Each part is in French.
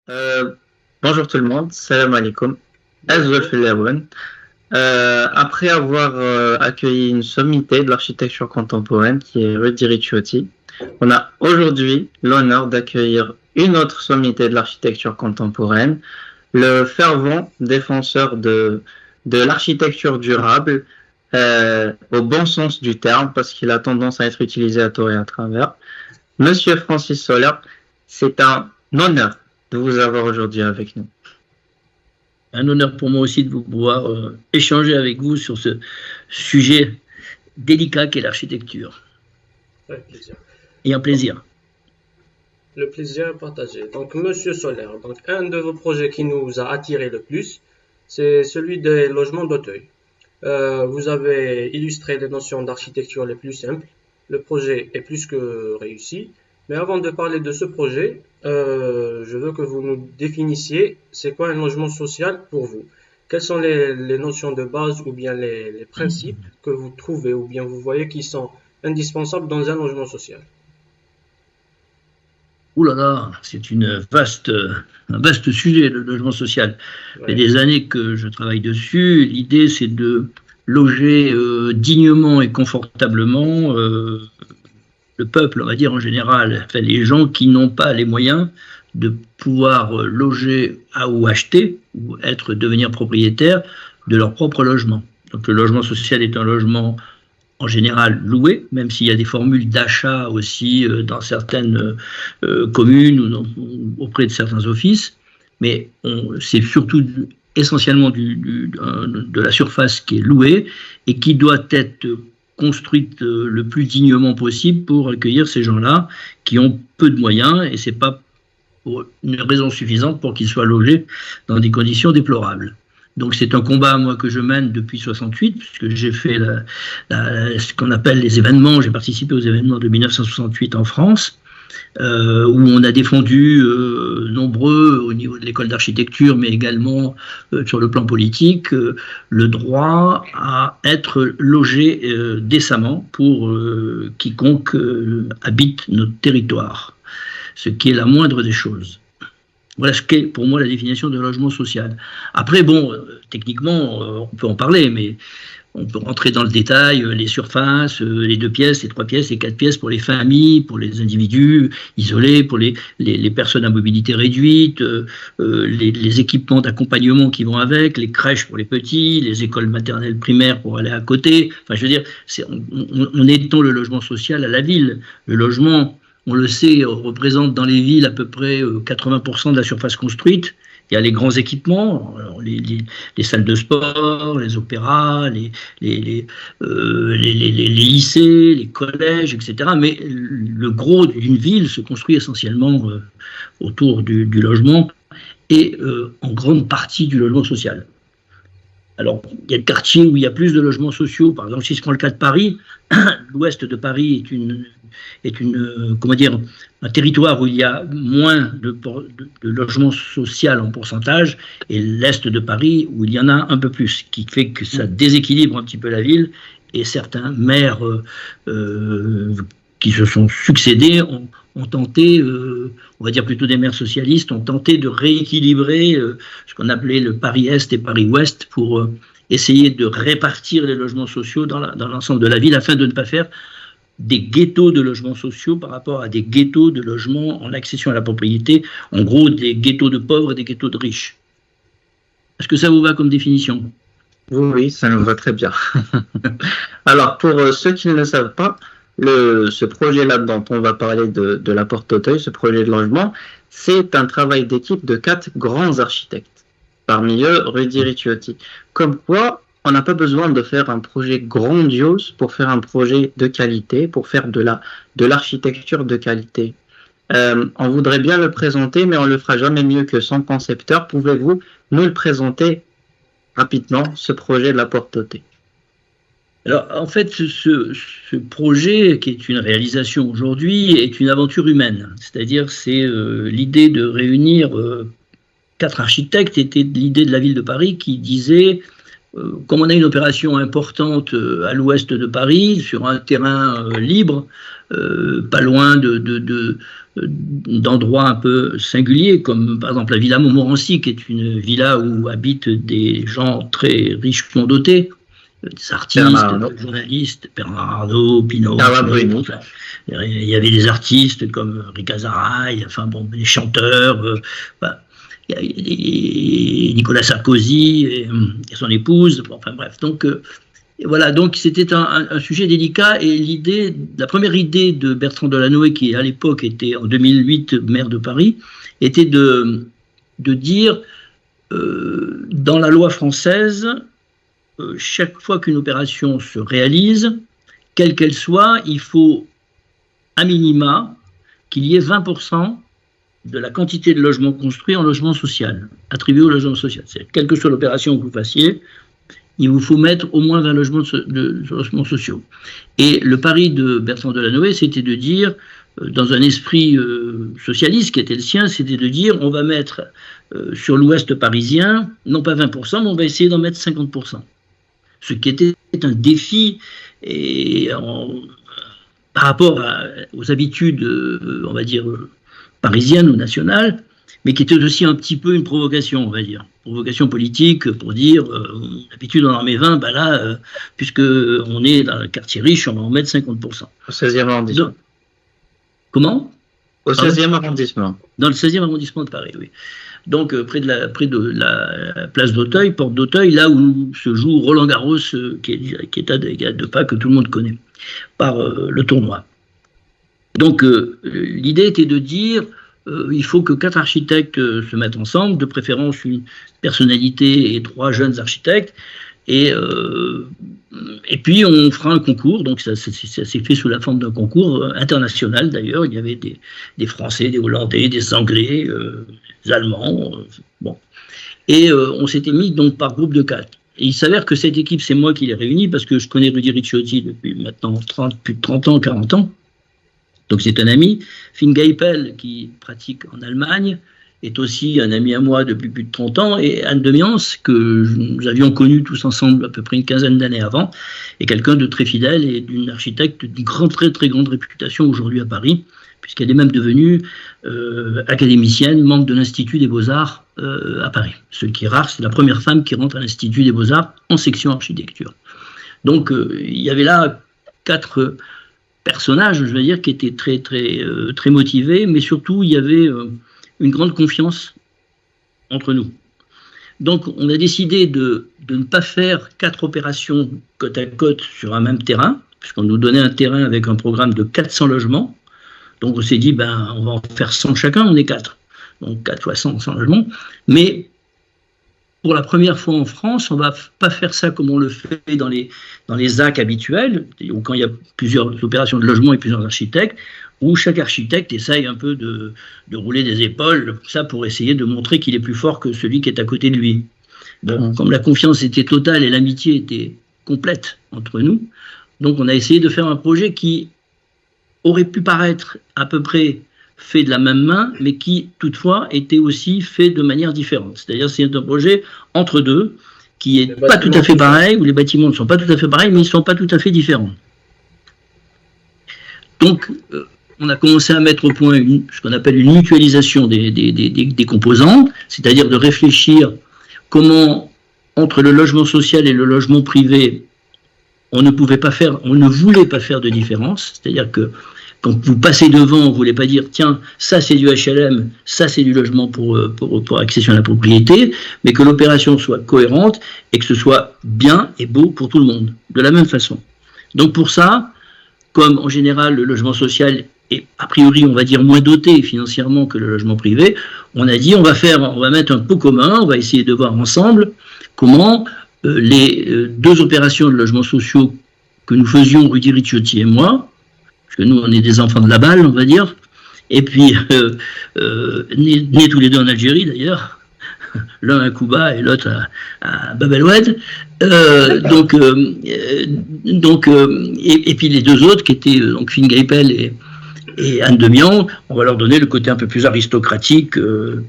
Euh, Bonjour tout le monde, salam alaikum. Azul Bonjour. fil Awan. Après avoir accueilli une sommité de l'architecture contemporaine qui est Rudy Ricciotti, on a aujourd'hui l'honneur d'accueillir une autre sommité de l'architecture contemporaine, le fervent défenseur de l'architecture durable, au bon sens du terme, parce qu'il a tendance à être utilisé à tort et à travers. Monsieur Francis Soler, c'est un honneur de vous avoir aujourd'hui avec nous. Un honneur pour moi aussi de vous pouvoir échanger avec vous sur ce sujet délicat qu'est l'architecture. Avec plaisir. Et un Donc, plaisir. le plaisir est partagé. Donc, Monsieur Solaire, donc un de vos projets qui nous a attiré le plus, c'est celui des logements d'Auteuil. Vous avez illustré les notions d'architecture les plus simples. Le projet est plus que réussi. Mais avant de parler de ce projet, je veux que vous nous définissiez c'est quoi un logement social pour vous. Quelles sont les notions de base ou bien les principes que vous trouvez ou bien vous voyez qui sont indispensables dans un logement social? Ouh là là, c'est un vaste sujet, le logement social. Ça fait Ouais, des années que je travaille dessus. L'idée, c'est de loger dignement et confortablement le peuple, on va dire en général, enfin, les gens qui n'ont pas les moyens de pouvoir loger ou acheter ou devenir propriétaires de leur propre logement. Donc le logement social est un logement en général loué, même s'il y a des formules d'achat aussi dans certaines communes ou auprès de certains offices, mais c'est surtout essentiellement de la surface qui est louée et qui doit être construite le plus dignement possible pour accueillir ces gens-là qui ont peu de moyens et c'est pas pour une raison suffisante pour qu'ils soient logés dans des conditions déplorables. Donc c'est un combat moi que je mène depuis 68 puisque j'ai fait ce qu'on appelle les événements, j'ai participé aux événements de 1968 en France où on a défendu nombreux au niveau de l'école d'architecture, mais également sur le plan politique, le droit à être logé décemment pour quiconque habite notre territoire, ce qui est la moindre des choses. Voilà ce qu'est pour moi la définition de logement social. Après, bon, techniquement, on peut en parler, mais on peut rentrer dans le détail, les surfaces, les 2 pièces, les 3 pièces, les 4 pièces pour les familles, pour les individus isolés, pour les personnes à mobilité réduite, les équipements d'accompagnement qui vont avec, les crèches pour les petits, les écoles maternelles primaires pour aller à côté. Enfin, je veux dire, on étend le logement social à la ville. Le logement, on le sait, représente dans les villes à peu près 80% de la surface construite. Il y a les grands équipements, les salles de sport, les opéras, les lycées, les collèges, etc. Mais le gros d'une ville se construit essentiellement autour du logement et en grande partie du logement social. Alors, il y a des quartiers où il y a plus de logements sociaux. Par exemple, si je prends le cas de Paris, l'ouest de Paris comment dire, un territoire où il y a moins de logements sociaux en pourcentage, et l'est de Paris où il y en a un peu plus, ce qui fait que ça déséquilibre un petit peu la ville. Et certains maires qui se sont succédés ont tenté, on va dire plutôt des maires socialistes, ont tenté de rééquilibrer ce qu'on appelait le Paris-Est et Paris-Ouest pour essayer de répartir les logements sociaux dans l'ensemble de la ville afin de ne pas faire des ghettos de logements sociaux par rapport à des ghettos de logements en accession à la propriété, en gros des ghettos de pauvres et des ghettos de riches. Est-ce que ça vous va comme définition? Oui, ça nous va très bien. Alors, pour ceux qui ne le savent pas, ce projet-là dont on va parler de la Porte Auteuil, ce projet de logement, c'est un travail d'équipe de 4 grands architectes. Parmi eux, Rudy Ricciotti. Comme quoi, on n'a pas besoin de faire un projet grandiose pour faire un projet de qualité, pour faire de l'architecture de qualité. On voudrait bien le présenter, mais on le fera jamais mieux que son concepteur. Pouvez-vous nous le présenter rapidement, ce projet de la Porte Auteuil? Alors, en fait, ce projet, qui est une réalisation aujourd'hui, est une aventure humaine. C'est-à-dire, c'est l'idée de réunir 4 architectes, était l'idée de la ville de Paris qui disait comme on a une opération importante à l'ouest de Paris, sur un terrain libre, pas loin d'endroits un peu singuliers, comme par exemple la Villa Montmorency, qui est une villa où habitent des gens très richement dotés, des artistes, des journalistes, Bernard Arnault, Pinault. Il y avait des artistes comme Rick Azaray, enfin bon, des chanteurs, Nicolas Sarkozy et son épouse, enfin bref. Donc voilà, donc c'était un sujet délicat, et la première idée de Bertrand Delanoë, qui à l'époque était en 2008 maire de Paris, était de dire dans la loi française, chaque fois qu'une opération se réalise, quelle qu'elle soit, il faut à minima qu'il y ait 20% de la quantité de logements construits en logement social, attribués au logement social. C'est-à-dire, quelle que soit l'opération que vous fassiez, il vous faut mettre au moins 20 logements sociaux. Et le pari de Bertrand Delanoë, c'était de dire, dans un esprit socialiste qui était le sien, c'était de dire, on va mettre sur l'ouest parisien, non pas 20%, mais on va essayer d'en mettre 50%. Ce qui était un défi par rapport aux habitudes, on va dire, parisiennes ou nationales, mais qui était aussi un petit peu une provocation, on va dire. Provocation politique pour dire, d'habitude on en met 20, là, puisque on est dans le quartier riche, on va en mettre 50%. Au 16e arrondissement. Comment ? Au 16e arrondissement. Dans le 16e arrondissement de Paris, oui. Donc près de la place d'Auteuil, porte d'Auteuil, là où se joue Roland Garros, qui est à 2 pas, que tout le monde connaît, par le tournoi. Donc l'idée était de dire, il faut que 4 architectes se mettent ensemble, de préférence une personnalité et 3 jeunes architectes, et puis on fera un concours. Donc ça s'est fait sous la forme d'un concours international d'ailleurs. Il y avait des Français, des Hollandais, des Anglais, des Allemands, bon. Et on s'était mis donc par groupe de 4. Et il s'avère que cette équipe, c'est moi qui l'ai réunie, parce que je connais Rudy Ricciotti depuis maintenant plus de 30 ans, 40 ans. Donc c'est un ami. Finn Geipel, qui pratique en Allemagne, est aussi un ami à moi depuis plus de 30 ans, et Anne Demians, que nous avions connu tous ensemble à peu près une quinzaine d'années avant, est quelqu'un de très fidèle et d'une architecte d'une très très grande réputation aujourd'hui à Paris, puisqu'elle est même devenue académicienne, membre de l'Institut des Beaux-Arts à Paris. Ce qui est rare, c'est la première femme qui rentre à l'Institut des Beaux-Arts en section architecture. Donc il y avait là 4 personnages, je veux dire, qui étaient très très très motivés, mais surtout il y avait une grande confiance entre nous. Donc on a décidé de ne pas faire 4 opérations côte à côte sur un même terrain, puisqu'on nous donnait un terrain avec un programme de 400 logements. Donc on s'est dit, on va en faire 100 chacun, on est 4. Donc 4 fois 100 logements. Mais pour la première fois en France, on ne va pas faire ça comme on le fait dans les ZAC habituels, ou quand il y a plusieurs opérations de logement et plusieurs architectes, où chaque architecte essaye un peu de rouler des épaules, ça pour essayer de montrer qu'il est plus fort que celui qui est à côté de lui. Bon, comme la confiance était totale et l'amitié était complète entre nous, donc on a essayé de faire un projet qui aurait pu paraître à peu près fait de la même main, mais qui toutefois était aussi fait de manière différente. C'est-à-dire c'est un projet entre deux, qui n'est pas tout à fait pareil, où les bâtiments ne sont pas tout à fait pareils, mais ils ne sont pas tout à fait différents. Donc, on a commencé à mettre au point ce qu'on appelle une mutualisation des composants, c'est-à-dire de réfléchir comment, entre le logement social et le logement privé, on ne voulait pas faire de différence, c'est-à-dire que quand vous passez devant, vous ne voulez pas dire, tiens, ça c'est du HLM, ça c'est du logement pour accession à la propriété, mais que l'opération soit cohérente et que ce soit bien et beau pour tout le monde, de la même façon. Donc pour ça, comme en général le logement social est a priori, on va dire, moins doté financièrement que le logement privé, on a dit, on va mettre un pot commun, on va essayer de voir ensemble comment les 2 opérations de logements sociaux que nous faisions, Rudy Ricciotti et moi, parce que nous, on est des enfants de la balle, on va dire, et puis, nés tous les 2 en Algérie, d'ailleurs, l'un à Cuba et l'autre à Bab el-Oued, et puis les 2 autres, qui étaient donc Finn Geipel et Anne Demian, on va leur donner le côté un peu plus aristocratique,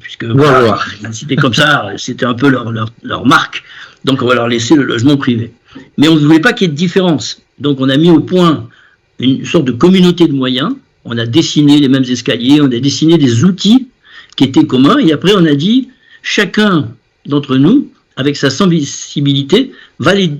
puisque voilà, c'était comme ça, c'était un peu leur marque, donc on va leur laisser le logement privé. Mais on ne voulait pas qu'il y ait de différence, donc on a mis au point une sorte de communauté de moyens. On a dessiné les mêmes escaliers, on a dessiné des outils qui étaient communs, et après on a dit, chacun d'entre nous, avec sa sensibilité, va les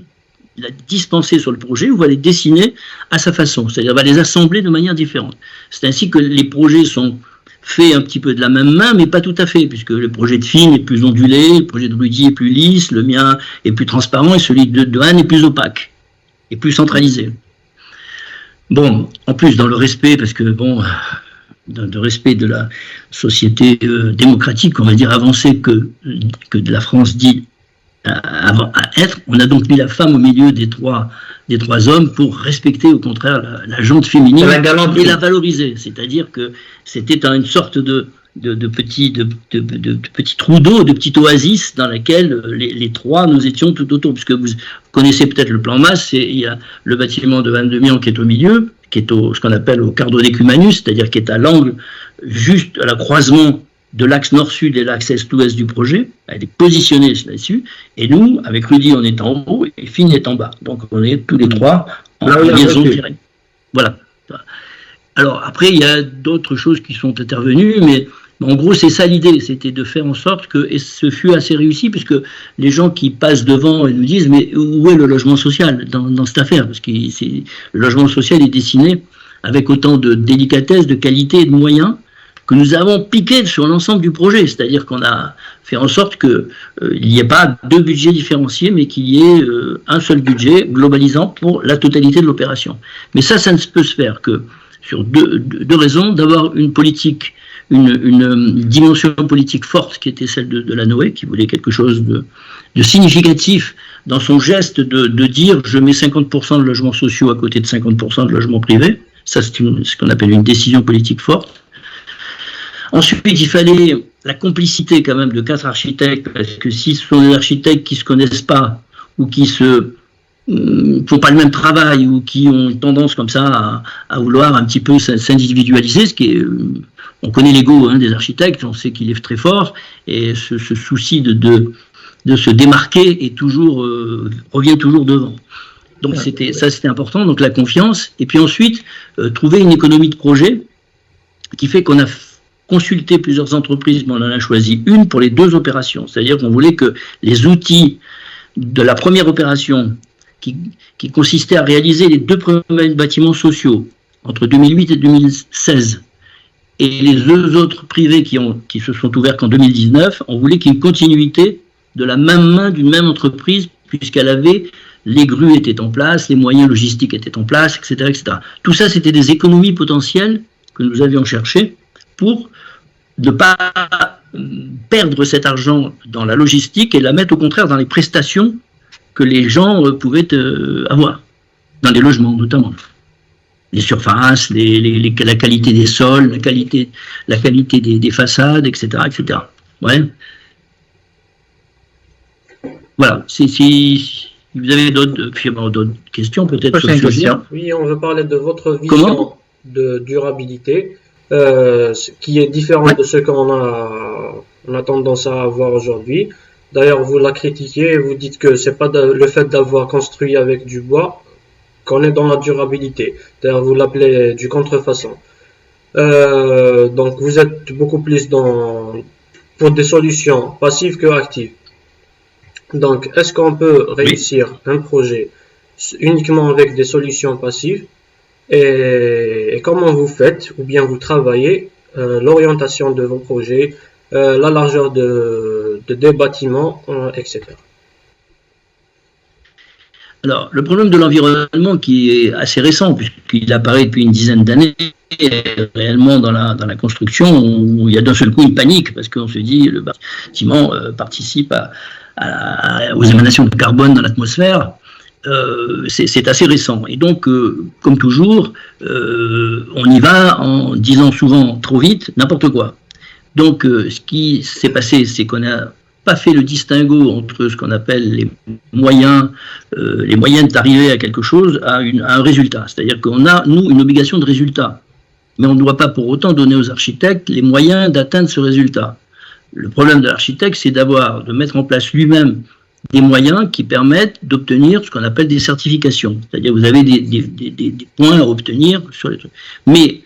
dispenser sur le projet ou va les dessiner à sa façon, c'est-à-dire va les assembler de manière différente. C'est ainsi que les projets sont faits un petit peu de la même main, mais pas tout à fait, puisque le projet de Finn est plus ondulé, le projet de Rudy est plus lisse, le mien est plus transparent, et celui de Anne est plus opaque, et plus centralisé. Bon, en plus, dans le respect, parce que, bon, dans le respect de la société démocratique, on va dire avancée, que la France dit à être, on a donc mis la femme au milieu des trois hommes pour respecter au contraire la jante féminine et la valoriser. C'est-à-dire que c'était une sorte de petit trou d'eau, de petite oasis dans laquelle les trois nous étions tout autour. Puisque vous connaissez peut-être le plan masse, il y a le bâtiment de 22 millions qui est au milieu, qui est ce qu'on appelle au Cardonec Humanus, c'est-à-dire qui est à l'angle, juste à la croisement de l'axe nord-sud et l'axe est-ouest du projet. Elle est positionnée là-dessus. Et nous, avec Rudy, on est en haut et Finn est en bas. Donc on est tous les trois en liaison directe. Voilà. Alors après, il y a d'autres choses qui sont intervenues, mais en gros, c'est ça l'idée, c'était de faire en sorte que, et ce fut assez réussi, puisque les gens qui passent devant et nous disent, mais où est le logement social dans cette affaire? Parce que le logement social est dessiné avec autant de délicatesse, de qualité et de moyens que nous avons piqué sur l'ensemble du projet. C'est-à-dire qu'on a fait en sorte qu'il n'y ait pas deux budgets différenciés, mais qu'il y ait un seul budget globalisant pour la totalité de l'opération. Mais ça ne peut se faire que sur deux raisons. D'avoir une politique, une dimension politique forte qui était celle de la Noé, qui voulait quelque chose de significatif dans son geste de dire je mets 50% de logements sociaux à côté de 50% de logements privés. Ça, c'est ce qu'on appelle une décision politique forte. Ensuite, il fallait la complicité quand même de 4 architectes, parce que si ce sont des architectes qui ne se connaissent pas ou qui font pas le même travail ou qui ont tendance comme ça à vouloir un petit peu s'individualiser, ce qui est, on connaît l'ego des architectes, on sait qu'il est très fort, et ce souci de se démarquer revient toujours devant. Donc c'était important, donc la confiance, et puis ensuite trouver une économie de projet qui fait qu'on a consulté plusieurs entreprises, mais on en a choisi une pour les 2 opérations. C'est-à-dire qu'on voulait que les outils de la première opération, qui consistait à réaliser les 2 premiers bâtiments sociaux entre 2008 et 2016, et les 2 autres privés qui se sont ouverts qu'en 2019, on voulait qu'il y ait une continuité de la même main d'une même entreprise, puisqu'elle avait, les grues étaient en place, les moyens logistiques étaient en place, etc. etc. Tout ça, c'était des économies potentielles que nous avions cherchées pour ne pas perdre cet argent dans la logistique et la mettre au contraire dans les prestations que les gens pouvaient avoir, dans les logements notamment. Les surfaces, la qualité des sols, la qualité des façades, etc. etc. Ouais. Voilà. Si vous avez d'autres questions, peut-être sur ce sujet. Oui, on veut parler de votre vision de durabilité, qui est différente de ce qu'on a tendance à avoir aujourd'hui. D'ailleurs, vous la critiquez, vous dites que c'est pas le fait d'avoir construit avec du bois qu'on est dans la durabilité. D'ailleurs, vous l'appelez du contrefaçon. Donc, vous êtes beaucoup plus pour des solutions passives que actives. Donc, est-ce qu'on peut réussir un projet uniquement avec des solutions passives, et comment vous faites, ou bien vous travaillez l'orientation de vos projets, la largeur des bâtiments, etc. Alors, le problème de l'environnement, qui est assez récent, puisqu'il apparaît depuis une dizaine d'années, réellement dans la construction, où il y a d'un seul coup une panique, parce qu'on se dit le bâtiment participe aux émanations de carbone dans l'atmosphère. C'est assez récent. Et donc, comme toujours, on y va en disant souvent trop vite n'importe quoi. Donc, ce qui s'est passé, c'est qu'on n'a pas fait le distinguo entre ce qu'on appelle les moyens d'arriver à quelque chose, à un résultat. C'est-à-dire qu'on a, nous, une obligation de résultat. Mais on ne doit pas pour autant donner aux architectes les moyens d'atteindre ce résultat. Le problème de l'architecte, c'est de mettre en place lui-même des moyens qui permettent d'obtenir ce qu'on appelle des certifications. C'est-à-dire vous avez des points à obtenir sur les trucs. Mais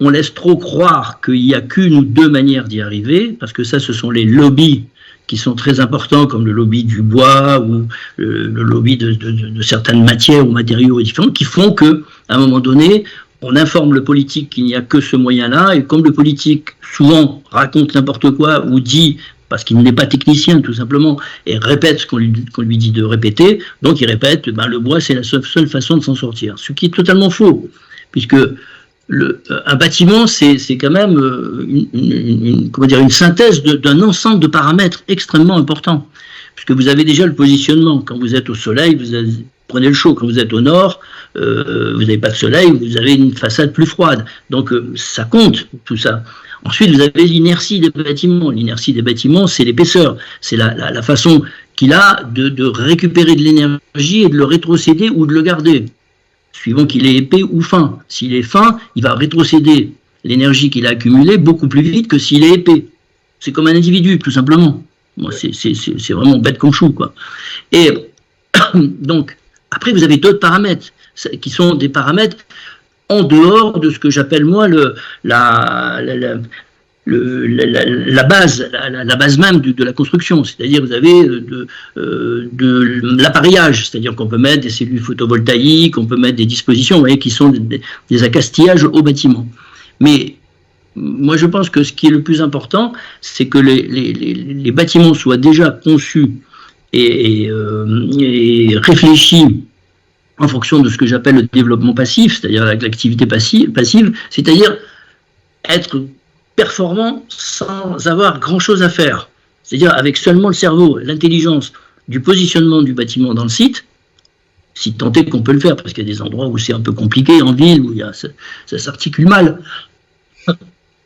on laisse trop croire qu'il n'y a qu'une ou deux manières d'y arriver, parce que ça, ce sont les lobbies qui sont très importants, comme le lobby du bois ou le lobby de certaines matières ou matériaux différents, qui font qu'à un moment donné, on informe le politique qu'il n'y a que ce moyen-là, et comme le politique souvent raconte n'importe quoi ou dit, parce qu'il n'est pas technicien tout simplement, et répète ce qu'on lui dit de répéter, donc il répète, le bois c'est la seule façon de s'en sortir, ce qui est totalement faux, puisque un bâtiment, c'est quand même une synthèse d'un ensemble de paramètres extrêmement importants. Puisque vous avez déjà le positionnement. Quand vous êtes au soleil, prenez le chaud. Quand vous êtes au nord, vous n'avez pas de soleil, vous avez une façade plus froide. Donc ça compte, tout ça. Ensuite, vous avez l'inertie des bâtiments. L'inertie des bâtiments, c'est l'épaisseur. C'est la façon qu'il a de récupérer de l'énergie et de le rétrocéder ou de le garder, suivant qu'il est épais ou fin. S'il est fin, il va rétrocéder l'énergie qu'il a accumulée beaucoup plus vite que s'il est épais. C'est comme un individu, tout simplement. Moi, c'est vraiment bête comme chou, quoi. Et donc, après, vous avez d'autres paramètres, qui sont des paramètres en dehors de ce que j'appelle, moi, la base même de la construction, c'est-à-dire vous avez de l'appareillage, c'est-à-dire qu'on peut mettre des cellules photovoltaïques, on peut mettre des dispositions, vous voyez, qui sont des accastillages au bâtiment. Mais moi je pense que ce qui est le plus important, c'est que les bâtiments soient déjà conçus et réfléchis en fonction de ce que j'appelle le développement passif, c'est-à-dire l'activité passive, c'est-à-dire être performant sans avoir grand-chose à faire. C'est-à-dire avec seulement le cerveau, l'intelligence du positionnement du bâtiment dans le site, si tant est qu'on peut le faire, parce qu'il y a des endroits où c'est un peu compliqué, en ville, où ça s'articule mal.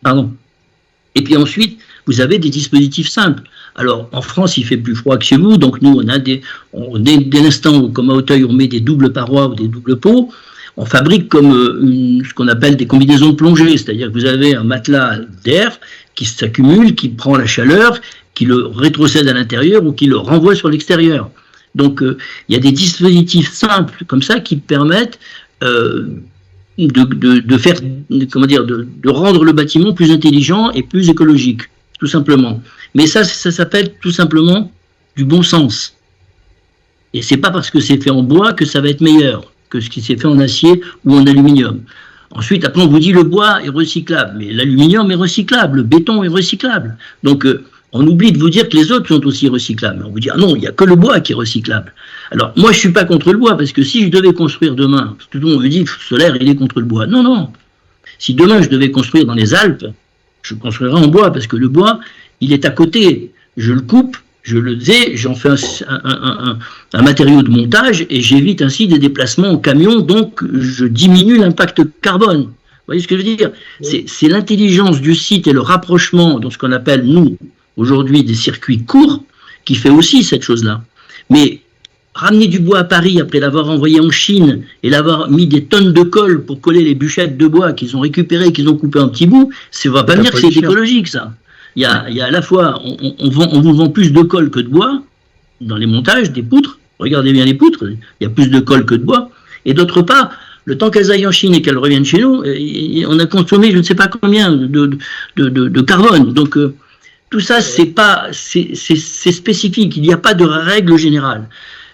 Pardon. Et puis ensuite, vous avez des dispositifs simples. Alors, en France, il fait plus froid que chez vous, donc nous, on a dès l'instant où, comme à Auteuil, on met des doubles parois ou des doubles pots, on fabrique comme ce qu'on appelle des combinaisons de plongée, c'est-à-dire que vous avez un matelas d'air qui s'accumule, qui prend la chaleur, qui le rétrocède à l'intérieur ou qui le renvoie sur l'extérieur. Donc, il y a des dispositifs simples comme ça qui permettent de faire, de rendre le bâtiment plus intelligent et plus écologique, tout simplement. Mais ça s'appelle tout simplement du bon sens. Et c'est pas parce que c'est fait en bois que ça va être meilleur que ce qui s'est fait en acier ou en aluminium. Ensuite, après, on vous dit le bois est recyclable, mais l'aluminium est recyclable, le béton est recyclable. Donc, on oublie de vous dire que les autres sont aussi recyclables. On vous dit, ah non, il n'y a que le bois qui est recyclable. Alors, moi, je ne suis pas contre le bois, parce que si je devais construire demain, tout le monde me dit, Solaire, il est contre le bois. Non, non. Si demain, je devais construire dans les Alpes, je construirais en bois, parce que le bois, il est à côté. Je le coupe, je le faisais, j'en fais un matériau de montage et j'évite ainsi des déplacements en camion, donc je diminue l'impact carbone. Vous voyez ce que je veux dire? Oui. C'est l'intelligence du site et le rapprochement dans ce qu'on appelle, nous, aujourd'hui, des circuits courts, qui fait aussi cette chose-là. Mais ramener du bois à Paris après l'avoir envoyé en Chine et l'avoir mis des tonnes de colle pour coller les bûchettes de bois qu'ils ont récupérées, qu'ils ont coupées en petits bouts, ça ne va pas me dire que c'est écologique, ça. Il y a à la fois, on vous vend plus de colle que de bois dans les montages des poutres. Regardez bien les poutres, il y a plus de colle que de bois. Et d'autre part, le temps qu'elles aillent en Chine et qu'elles reviennent chez nous, on a consommé je ne sais pas combien de carbone. Donc tout ça, c'est spécifique. Il n'y a pas de règle générale.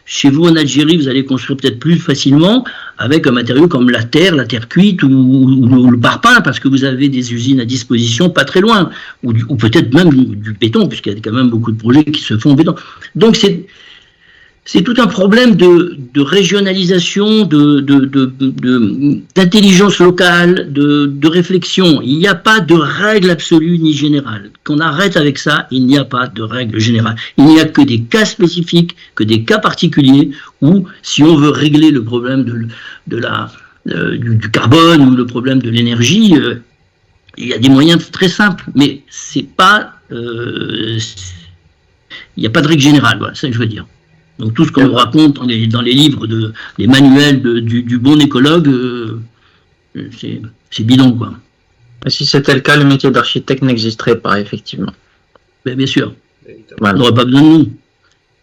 Chez vous, en Algérie, vous allez construire peut-être plus facilement avec un matériau comme la terre cuite ou le parpaing, parce que vous avez des usines à disposition pas très loin, ou peut-être même du béton, puisqu'il y a quand même beaucoup de projets qui se font en béton. Donc c'est tout un problème de régionalisation, d'intelligence locale, de réflexion. Il n'y a pas de règle absolue ni générale. Qu'on arrête avec ça, il n'y a pas de règle générale. Il n'y a que des cas spécifiques, que des cas particuliers, où si on veut régler le problème du carbone ou le problème de l'énergie, il y a des moyens très simples, mais c'est pas, il n'y a pas de règle générale, voilà, c'est ça que je veux dire. Donc tout ce qu'on nous raconte dans les livres, les manuels du bon écologue, c'est bidon, quoi. Si c'était le cas, le métier d'architecte n'existerait pas, effectivement. Bien sûr. Voilà. On n'aurait pas besoin de nous.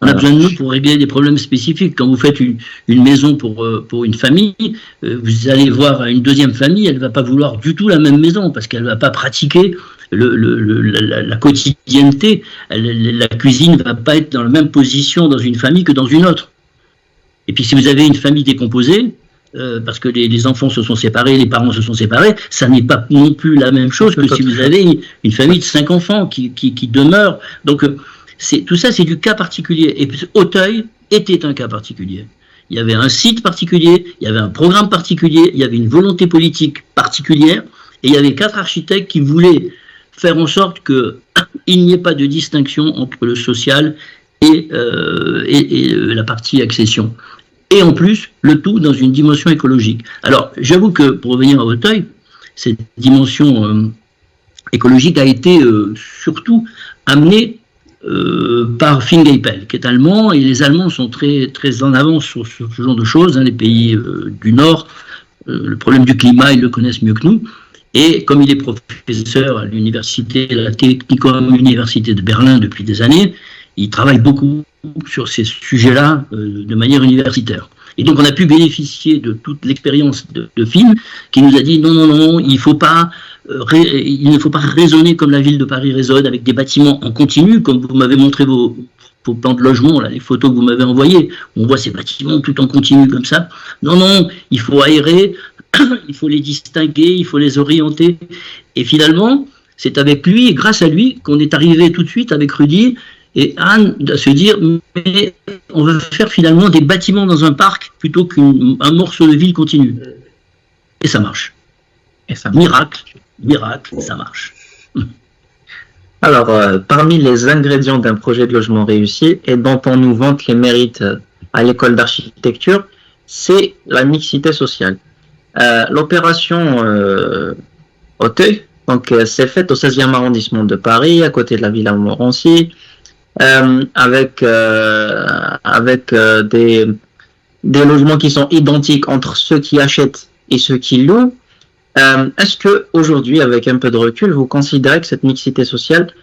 On a besoin de nous pour régler des problèmes spécifiques. Quand vous faites une maison pour une famille, vous allez voir une deuxième famille, elle ne va pas vouloir du tout la même maison parce qu'elle ne va pas pratiquer la quotidienneté. La cuisine ne va pas être dans la même position dans une famille que dans une autre. Et puis si vous avez une famille décomposée, parce que les enfants se sont séparés, les parents se sont séparés, ça n'est pas non plus la même chose que si vous avez une famille de 5 enfants qui demeurent. Donc tout ça, c'est du cas particulier. Et puis, Auteuil était un cas particulier. Il y avait un site particulier, il y avait un programme particulier, il y avait une volonté politique particulière, et il y avait 4 architectes qui voulaient faire en sorte qu'il n'y ait pas de distinction entre le social et la partie accession. Et en plus, le tout dans une dimension écologique. Alors, j'avoue que, pour revenir à Auteuil, cette dimension écologique a été surtout amenée par Fingeipel, qui est allemand, et les Allemands sont très, très en avance sur ce genre de choses, hein, les pays du Nord, le problème du climat, ils le connaissent mieux que nous, et comme il est professeur à l'université, la Technikum Université de Berlin depuis des années, il travaille beaucoup sur ces sujets-là de manière universitaire. Et donc on a pu bénéficier de toute l'expérience de Finn, qui nous a dit non, il ne faut pas raisonner comme la ville de Paris raisonne, avec des bâtiments en continu, comme vous m'avez montré vos plans de logement, là, les photos que vous m'avez envoyées. On voit ces bâtiments tout en continu comme ça. Non, il faut aérer, il faut les distinguer, il faut les orienter. Et finalement, c'est avec lui et grâce à lui qu'on est arrivé tout de suite avec Rudy et Anne à se dire mais on va faire finalement des bâtiments dans un parc plutôt qu'un morceau de ville continu. Et ça marche. Miracle, ça marche. Alors, parmi les ingrédients d'un projet de logement réussi et dont on nous vante les mérites à l'école d'architecture, c'est la mixité sociale. L'opération Auteuil, donc, c'est faite au 16e arrondissement de Paris, à côté de la Villa Montmorency, avec des logements qui sont identiques entre ceux qui achètent et ceux qui louent. Est-ce que aujourd'hui, avec un peu de recul, vous considérez que cette mixité sociale,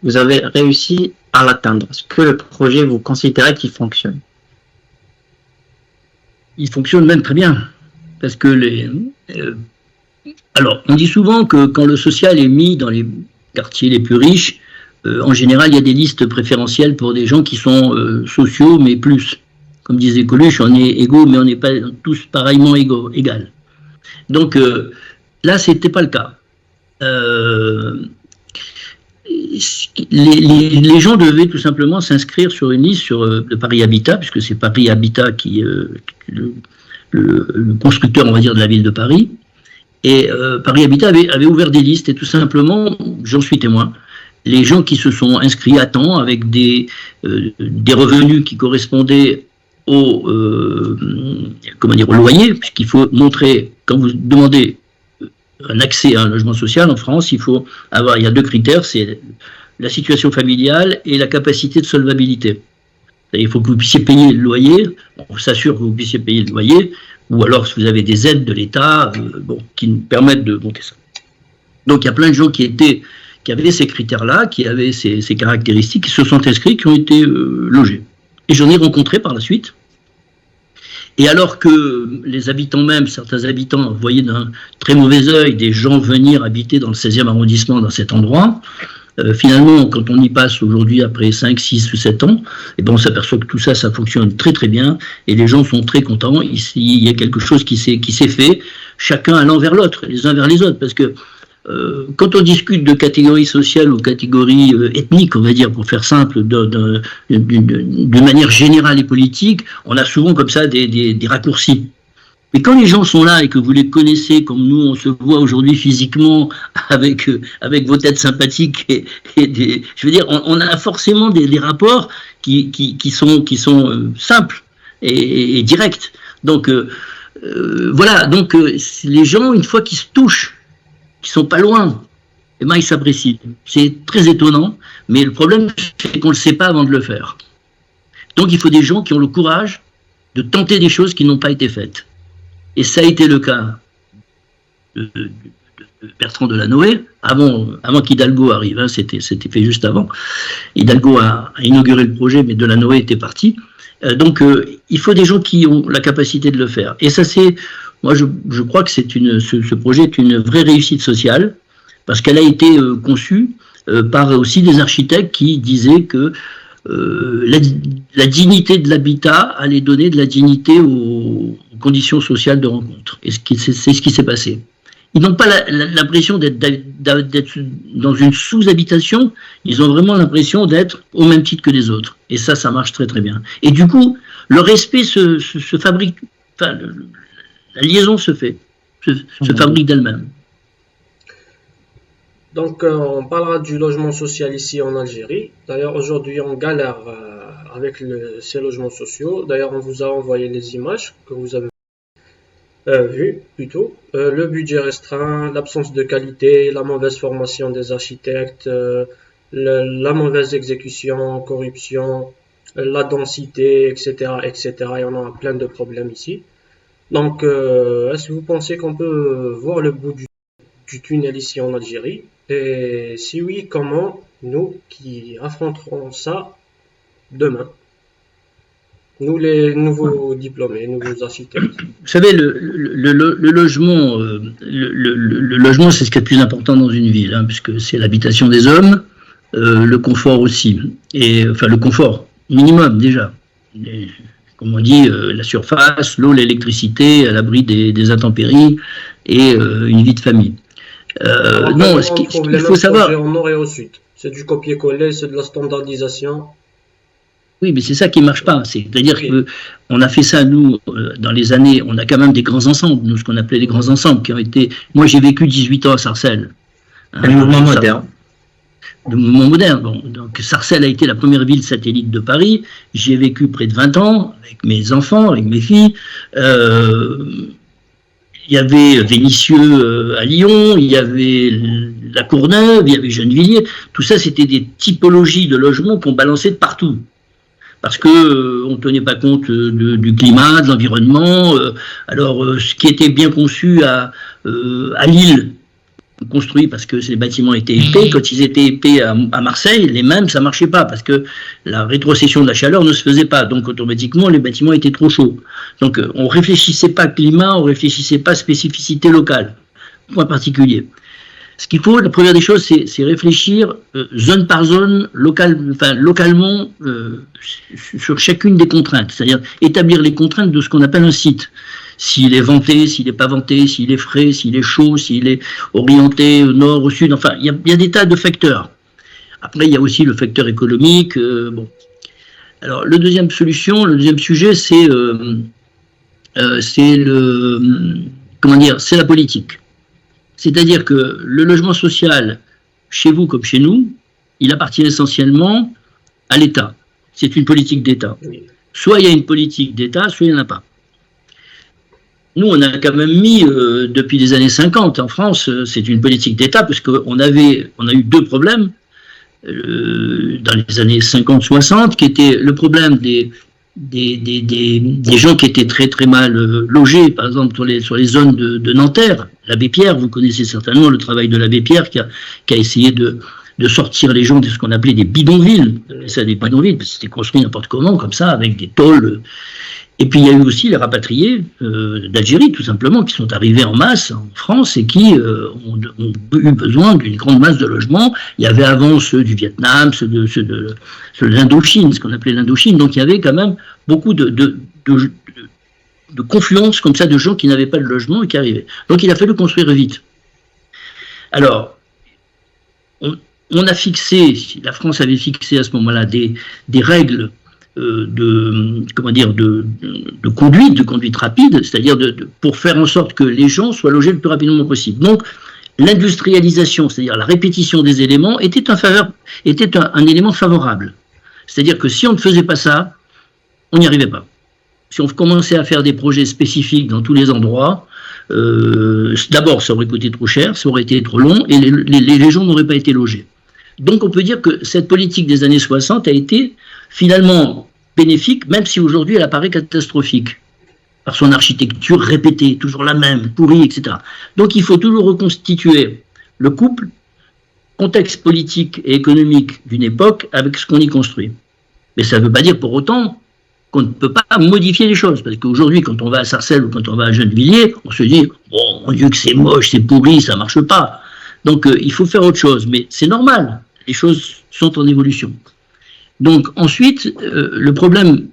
vous avez réussi à l'atteindre? Est-ce que le projet, vous considérez qu'il fonctionne? Il fonctionne même très bien, parce que alors, on dit souvent que quand le social est mis dans les quartiers les plus riches, en général, il y a des listes préférentielles pour des gens qui sont sociaux, mais plus. Comme disait Coluche, on est égaux, mais on n'est pas tous pareillement égaux. Donc là, ce n'était pas le cas. Les gens devaient tout simplement s'inscrire sur une liste de Paris Habitat, puisque c'est Paris Habitat qui est le constructeur, on va dire, de la ville de Paris. Et Paris Habitat avait ouvert des listes, et tout simplement, j'en suis témoin, les gens qui se sont inscrits à temps avec des revenus qui correspondaient au loyer, puisqu'il faut montrer, quand vous demandez un accès à un logement social en France, il y a 2 critères, c'est la situation familiale et la capacité de solvabilité. Il faut que vous puissiez payer le loyer, on s'assure que vous puissiez payer le loyer, ou alors si vous avez des aides de l'État qui nous permettent de monter ça. Donc il y a plein de gens qui avaient ces critères-là, qui avaient ces caractéristiques, qui se sont inscrits, qui ont été logés. Et j'en ai rencontré par la suite. Et alors que les habitants même, certains habitants voyaient d'un très mauvais œil des gens venir habiter dans le 16e arrondissement, dans cet endroit, finalement, quand on y passe aujourd'hui après 5, 6 ou 7 ans, on s'aperçoit que tout ça, ça fonctionne très très bien, et les gens sont très contents. Ici, il y a quelque chose qui s'est fait, chacun allant vers l'autre, les uns vers les autres, parce que quand on discute de catégories sociales ou catégories ethniques, on va dire, pour faire simple, d'une manière générale et politique, on a souvent comme ça des raccourcis. Mais quand les gens sont là et que vous les connaissez, comme nous, on se voit aujourd'hui physiquement avec vos têtes sympathiques je veux dire, on a forcément des rapports qui sont simples et directs. Donc voilà, donc les gens, une fois qu'ils se touchent, qui sont pas loin, ils s'apprécient. C'est très étonnant, mais le problème, c'est qu'on ne le sait pas avant de le faire. Donc il faut des gens qui ont le courage de tenter des choses qui n'ont pas été faites. Et ça a été le cas de Bertrand Delanoë, avant qu'Hidalgo arrive, hein, c'était fait juste avant. Hidalgo a inauguré le projet, mais Delanoë était parti. Donc, il faut des gens qui ont la capacité de le faire. Et ça, moi, je crois que ce projet est une vraie réussite sociale, parce qu'elle a été conçue par aussi des architectes qui disaient que la dignité de l'habitat allait donner de la dignité aux conditions sociales de rencontre. Et c'est ce qui s'est passé. Ils n'ont pas l'impression d'être dans une sous-habitation, ils ont vraiment l'impression d'être au même titre que les autres. Et ça marche très très bien. Et du coup, le respect se fabrique, enfin, la liaison se fabrique d'elle-même. Donc, on parlera du logement social ici en Algérie. D'ailleurs, aujourd'hui, on galère avec ces logements sociaux. D'ailleurs, on vous a envoyé les images que vous avez vues plutôt. Le budget restreint, l'absence de qualité, la mauvaise formation des architectes, la mauvaise exécution, corruption, la densité, etc., etc. Il y en a plein de problèmes ici. Donc, est-ce que vous pensez qu'on peut voir le bout du tunnel ici en Algérie? Et si oui, comment nous qui affronterons ça demain? Nous, les nouveaux diplômés, nouveaux architectes. Vous savez, le logement, le logement, c'est ce qui est le plus important dans une ville, hein, puisque c'est l'habitation des hommes, le confort aussi. Et, enfin, le confort minimum déjà. Comme on dit, la surface, l'eau, l'électricité, à l'abri des intempéries et une vie de famille. Non, ce qu'il faut savoir. Au nord et au sud. C'est du copier-coller, c'est de la standardisation. Oui, mais c'est ça qui ne marche pas. C'est-à-dire qu'on a fait ça, nous, dans les années, on a quand même des grands ensembles, nous, ce qu'on appelait les grands ensembles, qui ont été... Moi, j'ai vécu 18 ans à Sarcelles. Le mouvement moderne. Le mouvement moderne. Bon, donc, Sarcelles a été la première ville satellite de Paris. J'y ai vécu près de 20 ans, avec mes enfants, avec mes filles. Il y avait Vénissieux à Lyon, il y avait la Courneuve, il y avait Gennevilliers. Tout ça, c'était des typologies de logements qu'on balançait de partout. Parce qu'on ne tenait pas compte du climat, de l'environnement. Alors, ce qui était bien conçu à Lille, construit parce que ces bâtiments étaient épais, quand ils étaient épais à Marseille, les mêmes, ça ne marchait pas, parce que la rétrocession de la chaleur ne se faisait pas. Donc, automatiquement, les bâtiments étaient trop chauds. Donc, on ne réfléchissait pas climat, on ne réfléchissait pas spécificité locale, point particulier. Ce qu'il faut, la première des choses, c'est réfléchir zone par zone, localement, sur chacune des contraintes. C'est-à-dire établir les contraintes de ce qu'on appelle un site. S'il est vanté, s'il n'est pas vanté, s'il est frais, s'il est chaud, s'il est orienté au nord, au sud. Enfin, il y a des tas de facteurs. Après, il y a aussi le facteur économique. Bon. Alors, le deuxième sujet, c'est la politique. C'est-à-dire que le logement social, chez vous comme chez nous, il appartient essentiellement à l'État. C'est une politique d'État. Soit il y a une politique d'État, soit il n'y en a pas. Nous, on a quand même mis, depuis les années 50 en France, c'est une politique d'État, parce qu'on a eu deux problèmes dans les années 50-60, qui étaient le problème des gens qui étaient très très mal logés, par exemple sur les zones de Nanterre. L'abbé Pierre, vous connaissez certainement le travail de l'abbé Pierre qui a essayé de sortir les gens de ce qu'on appelait des bidonvilles. Ça, des bidonvilles, parce que c'était construit n'importe comment, comme ça, avec des tôles. Et puis il y a eu aussi les rapatriés d'Algérie, tout simplement, qui sont arrivés en masse en France et qui ont eu besoin d'une grande masse de logements. Il y avait avant ceux du Vietnam, ceux de l'Indochine, ce qu'on appelait l'Indochine. Donc il y avait quand même beaucoup de confluence comme ça de gens qui n'avaient pas de logement et qui arrivaient. Donc il a fallu construire vite. Alors, on a fixé, la France avait fixé à ce moment-là des règles de conduite rapide, c'est-à-dire pour faire en sorte que les gens soient logés le plus rapidement possible. Donc, l'industrialisation, c'est-à-dire la répétition des éléments, était un élément favorable. C'est-à-dire que si on ne faisait pas ça, on n'y arrivait pas. Si on commençait à faire des projets spécifiques dans tous les endroits, d'abord, ça aurait coûté trop cher, ça aurait été trop long, et les gens n'auraient pas été logés. Donc on peut dire que cette politique des années 60 a été finalement bénéfique, même si aujourd'hui elle apparaît catastrophique. par son architecture répétée, toujours la même, pourrie, etc. Donc il faut toujours reconstituer le couple, contexte politique et économique d'une époque avec ce qu'on y construit. Mais ça ne veut pas dire pour autant qu'on ne peut pas modifier les choses. Parce qu'aujourd'hui, quand on va à Sarcelles ou quand on va à Gennevilliers, on se dit « Oh mon Dieu que c'est moche, c'est pourri, ça ne marche pas ». Donc il faut faire autre chose. Mais c'est normal, les choses sont en évolution. Donc ensuite, le problème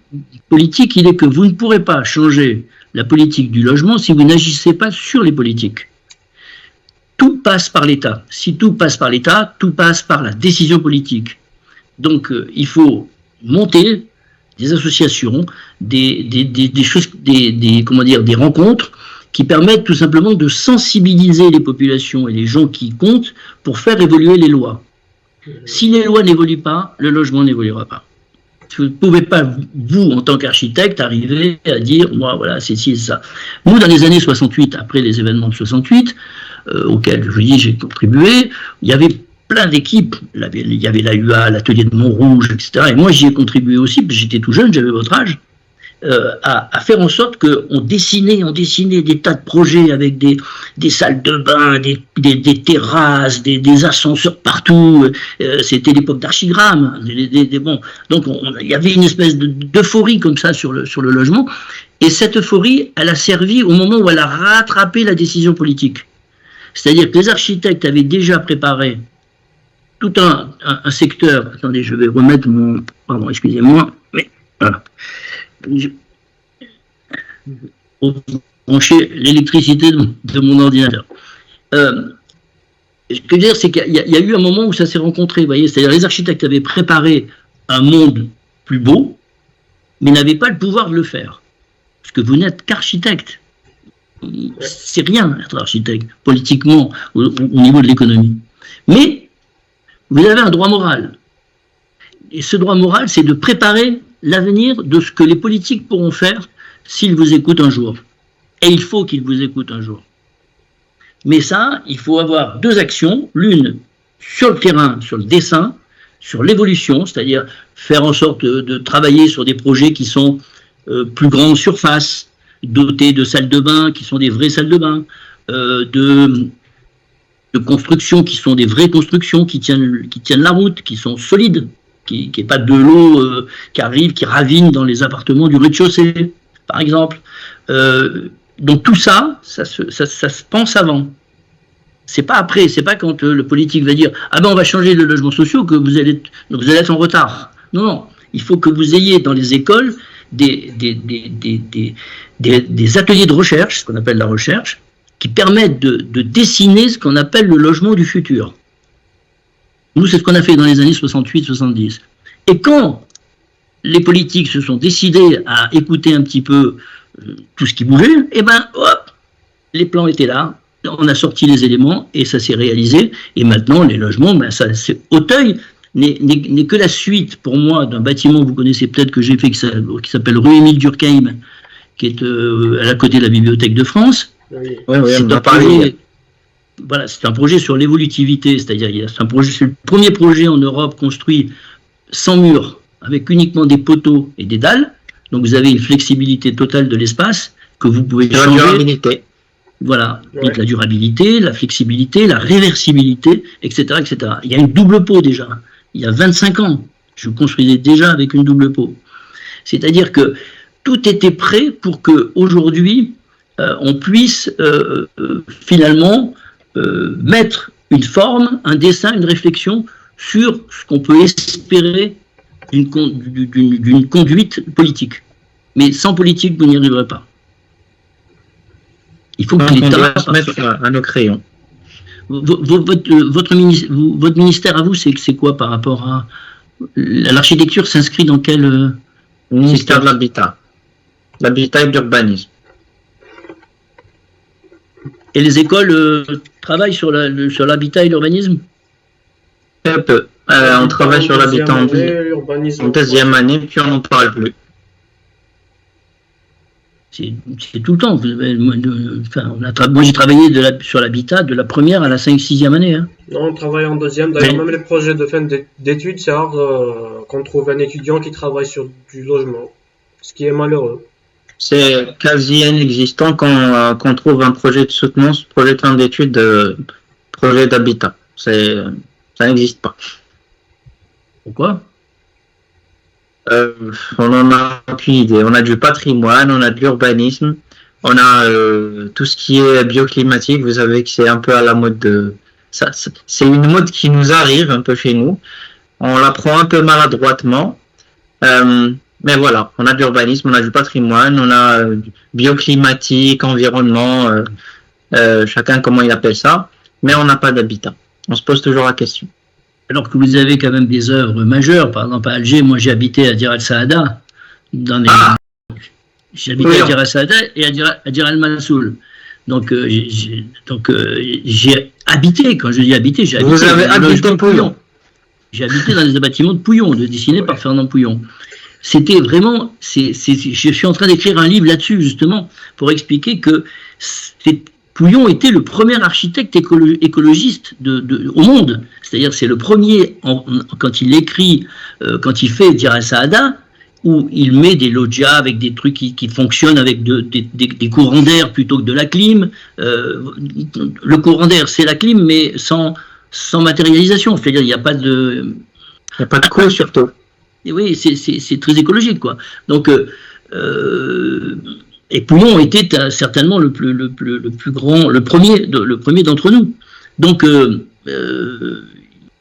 politique, il est que vous ne pourrez pas changer la politique du logement si vous n'agissez pas sur les politiques. Tout passe par l'État. Si tout passe par l'État, tout passe par la décision politique. Donc il faut monter des associations, des choses, comment dire, des rencontres qui permettent tout simplement de sensibiliser les populations et les gens qui comptent pour faire évoluer les lois. Si les lois n'évoluent pas, le logement n'évoluera pas. Vous ne pouvez pas, vous, en tant qu'architecte, arriver à dire, moi, voilà, c'est ci et ça. Nous, dans les années 68, après les événements de 68, auxquels, je vous dis, j'ai contribué, il y avait plein d'équipes. Il y avait l'AUA, l'atelier de Montrouge, etc. Et moi, j'y ai contribué aussi, parce que j'étais tout jeune, j'avais votre âge, à faire en sorte qu'on dessinait des tas de projets avec des salles de bain, des terrasses, des ascenseurs partout. C'était l'époque d'Archigramme. Bon. Donc il y avait une espèce d'euphorie comme ça sur le logement. Et cette euphorie, elle a servi au moment où elle a rattrapé la décision politique. C'est-à-dire que les architectes avaient déjà préparé tout un secteur. Attendez, je vais remettre mon... Pardon, excusez-moi. Mais voilà. Brancher l'électricité de mon ordinateur. Ce que je veux dire, c'est qu'il y a eu un moment où ça s'est rencontré, vous voyez, c'est-à-dire les architectes avaient préparé un monde plus beau, mais n'avaient pas le pouvoir de le faire. Parce que vous n'êtes qu'architecte. C'est rien être architecte, politiquement, au niveau de l'économie. Mais vous avez un droit moral. Et ce droit moral, c'est de préparer l'avenir de ce que les politiques pourront faire s'ils vous écoutent un jour. Et il faut qu'ils vous écoutent un jour. Mais ça, il faut avoir deux actions, l'une sur le terrain, sur le dessin, sur l'évolution, c'est-à-dire faire en sorte de travailler sur des projets qui sont plus grands en surface, dotés de salles de bain qui sont des vraies salles de bain, de constructions qui sont des vraies constructions qui tiennent la route, qui sont solides, qui n'est pas de l'eau qui arrive, qui ravine dans les appartements du rez-de-chaussée, par exemple. Donc tout ça, ça se pense avant. C'est pas après, c'est pas quand le politique va dire « Ah ben on va changer les logements sociaux que vous allez être en retard ». Non, non, il faut que vous ayez dans les écoles des ateliers de recherche, ce qu'on appelle la recherche, qui permettent de dessiner ce qu'on appelle le logement du futur. Nous, c'est ce qu'on a fait dans les années 68-70. Et quand les politiques se sont décidés à écouter un petit peu tout ce qui bougeait, eh ben, hop, les plans étaient là, on a sorti les éléments et ça s'est réalisé. Et maintenant, les logements, ben, Auteuil n'est que la suite, pour moi, d'un bâtiment, vous connaissez peut-être que j'ai fait, qui s'appelle rue Émile Durkheim, qui est à la côté de la Bibliothèque de France. Oui, c'est un projet. Voilà, c'est un projet sur l'évolutivité, c'est-à-dire c'est le premier projet en Europe construit sans mur, avec uniquement des poteaux et des dalles. Donc vous avez une flexibilité totale de l'espace que vous pouvez changer. La durabilité. Voilà, donc la durabilité, la flexibilité, la réversibilité, etc., etc. Il y a une double peau déjà. Il y a 25 ans, je construisais déjà avec une double peau. C'est-à-dire que tout était prêt pour qu'aujourd'hui, on puisse finalement mettre une forme, un dessin, une réflexion sur ce qu'on peut espérer d'une conduite politique. Mais sans politique, vous n'y arriverez pas. Il faut que l'État se mette à nos crayons. Votre ministère à vous, c'est quoi par rapport à l'architecture s'inscrit dans quel ministère de l'Habitat, l'habitat et de l'urbanisme. Et les écoles travaillent sur l'habitat et l'urbanisme? Très peu. On travaille sur l'habitat en deuxième année, puis on n'en parle plus. C'est tout le temps. Moi, j'ai travaillé sur l'habitat de la première à la 5-6e année. Hein. Non, on travaille en deuxième. D'ailleurs, même les projets de fin d'études, c'est rare qu'on trouve un étudiant qui travaille sur du logement, ce qui est malheureux. C'est quasi inexistant qu'on trouve un projet de soutenance, projet de fin d'études, projet d'habitat. Ça n'existe pas. Pourquoi? On n'en a aucune idée. On a du patrimoine, on a de l'urbanisme, on a tout ce qui est bioclimatique. Vous savez que c'est un peu à la mode de... c'est une mode qui nous arrive un peu chez nous. On la prend un peu maladroitement. Mais voilà, on a de l'urbanisme, on a du patrimoine, on a bioclimatique, environnement, chacun comment il appelle ça, mais on n'a pas d'habitat. On se pose toujours la question. Alors que vous avez quand même des œuvres majeures, par exemple à Alger, moi j'ai habité à Dir el-Saada, j'ai habité à Dir el-Saada et à Dir el-Mansoul. Donc j'ai habité, quand je dis habité, j'ai habité. Vous avez habité Pouillon. J'ai habité dans des bâtiments de Pouillon, dessinés par Fernand Pouillon. C'était vraiment, je suis en train d'écrire un livre là-dessus justement pour expliquer que Pouillon était le premier architecte écologiste au monde. C'est-à-dire c'est le premier, quand il écrit, quand il fait Dir el-Saada, où il met des loggias avec des trucs qui fonctionnent avec des courants d'air plutôt que de la clim. Le courant d'air, c'est la clim, mais sans matérialisation. C'est-à-dire il n'y a pas de... Il n'y a pas de coût surtout. Et oui, c'est très écologique, quoi. Donc, et Pouillon était certainement le plus grand, le premier d'entre nous. Donc, il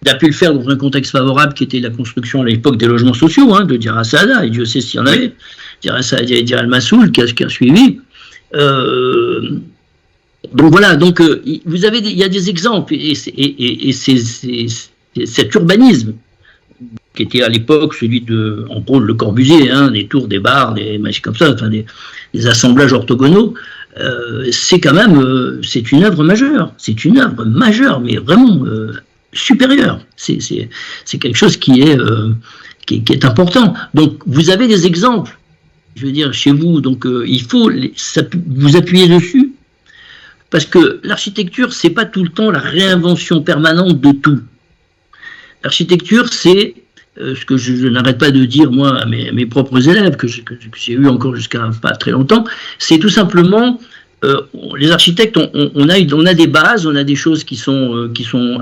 a pu le faire dans un contexte favorable qui était la construction à l'époque des logements sociaux, de Dir el-Saada, et Dieu sait s'il y en avait, Dir el-Saada et Dir el-Mansoul qui a suivi. Donc voilà, donc vous avez, il y a des exemples, et cet urbanisme qui était à l'époque celui de, en gros, Le Corbusier, des tours, des bars, des machines comme ça, enfin des assemblages orthogonaux, c'est quand même, c'est une œuvre majeure, mais vraiment supérieure. C'est quelque chose qui est important. Donc vous avez des exemples, je veux dire, chez vous, donc il faut vous appuyer dessus, parce que l'architecture, c'est pas tout le temps la réinvention permanente de tout. L'architecture, c'est ce que je n'arrête pas de dire, moi, à mes propres élèves, que j'ai eu encore jusqu'à pas très longtemps, c'est tout simplement, les architectes, on a des bases, on a des choses qui sont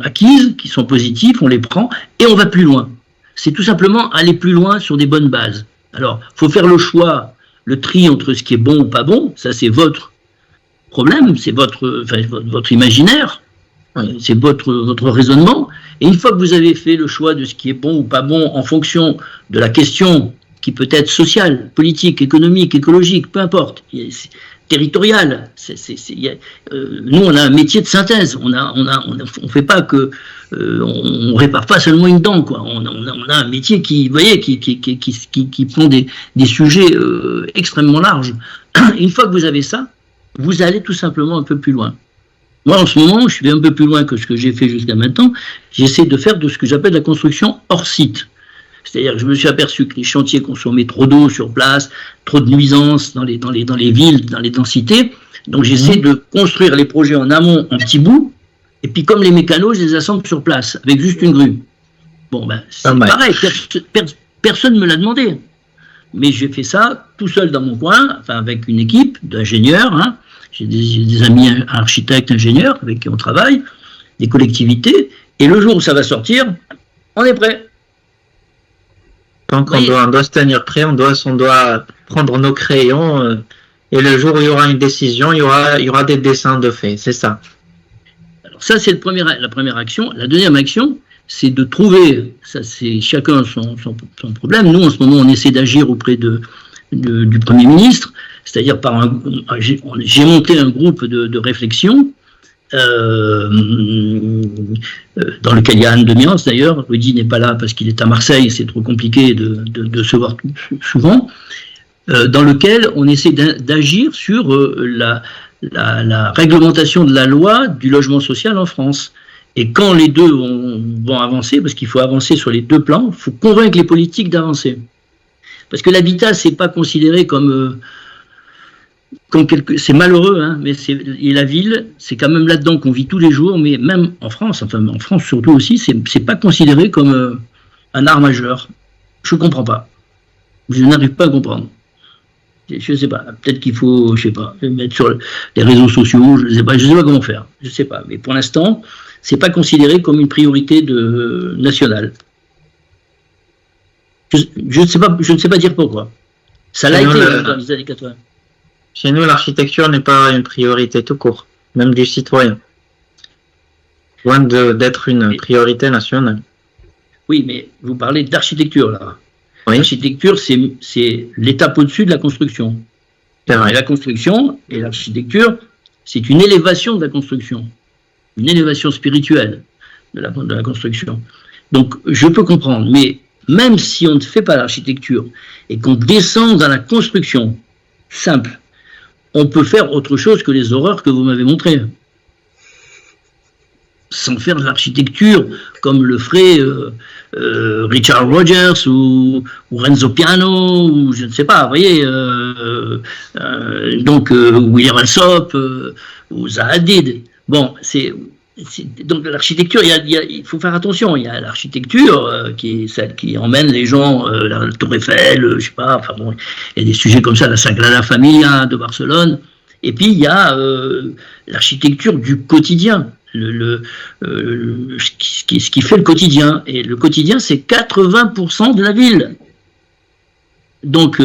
acquises, qui sont positives, on les prend, et on va plus loin. C'est tout simplement aller plus loin sur des bonnes bases. Alors, il faut faire le choix, le tri entre ce qui est bon ou pas bon, ça c'est votre problème, c'est votre imaginaire, c'est votre raisonnement. Et une fois que vous avez fait le choix de ce qui est bon ou pas bon en fonction de la question qui peut être sociale, politique, économique, écologique, peu importe, territoriale, nous on a un métier de synthèse, on fait pas que, on répare pas seulement une dent, quoi. On a un métier qui, vous voyez, qui prend des sujets extrêmement larges. Et une fois que vous avez ça, vous allez tout simplement un peu plus loin. Moi, en ce moment, je vais un peu plus loin que ce que j'ai fait jusqu'à maintenant. J'essaie de faire de ce que j'appelle la construction hors site. C'est-à-dire que je me suis aperçu que les chantiers consommaient trop d'eau sur place, trop de nuisances dans les villes, dans les densités. Donc, j'essaie de construire les projets en amont, en petits bouts. Et puis, comme les mécanos, je les assemble sur place, avec juste une grue. Bon, ben, c'est pareil. Personne ne me l'a demandé. Mais j'ai fait ça tout seul dans mon coin, enfin, avec une équipe d'ingénieurs, J'ai des amis architectes, ingénieurs avec qui on travaille, des collectivités, et le jour où ça va sortir, on est prêt. Donc on doit se tenir prêt, on doit prendre nos crayons, et le jour où il y aura une décision, il y aura des dessins de fait, c'est ça. Alors ça, c'est la première action. La deuxième action, c'est de trouver, ça c'est chacun son problème. Nous, en ce moment, on essaie d'agir auprès du Premier ministre, c'est-à-dire j'ai monté un groupe de réflexion dans lequel il y a Anne de Miance d'ailleurs. Rudy n'est pas là parce qu'il est à Marseille, c'est trop compliqué de se voir souvent, dans lequel on essaie d'agir sur la réglementation de la loi du logement social en France. Et quand les deux vont avancer, parce qu'il faut avancer sur les deux plans, il faut convaincre les politiques d'avancer. Parce que l'habitat, c'est pas considéré comme c'est malheureux, mais et la ville, c'est quand même là-dedans qu'on vit tous les jours, mais même en France, enfin en France surtout aussi, c'est pas considéré comme un art majeur. Je comprends pas. Je n'arrive pas à comprendre. Je ne sais pas. Peut-être qu'il faut, je sais pas, mettre sur les réseaux sociaux. Je ne sais pas. Je sais pas comment faire. Je ne sais pas. Mais pour l'instant, c'est pas considéré comme une priorité nationale. Je ne sais pas. Je ne sais pas dire pourquoi. Ça l'a été dans les années 80. Chez nous, l'architecture n'est pas une priorité tout court, même du citoyen. Loin d'être une priorité nationale. Oui, mais vous parlez d'architecture, là. Oui. L'architecture, c'est l'étape au-dessus de la construction. C'est vrai. Et la construction et l'architecture, c'est une élévation de la construction. Une élévation spirituelle de la construction. Donc, je peux comprendre, mais même si on ne fait pas l'architecture et qu'on descend dans la construction simple, on peut faire autre chose que les horreurs que vous m'avez montrées. Sans faire de l'architecture comme le ferait Richard Rogers ou Renzo Piano, ou je ne sais pas, vous voyez, donc William Alsop ou Zaha Hadid. Bon, donc l'architecture, il faut faire attention. Il y a l'architecture qui est celle qui emmène les gens, la Tour Eiffel, je sais pas, enfin bon, il y a des sujets comme ça, la Sagrada Familia de Barcelone. Et puis il y a l'architecture du quotidien. Ce qui fait le quotidien. Et le quotidien, c'est 80% de la ville. Donc,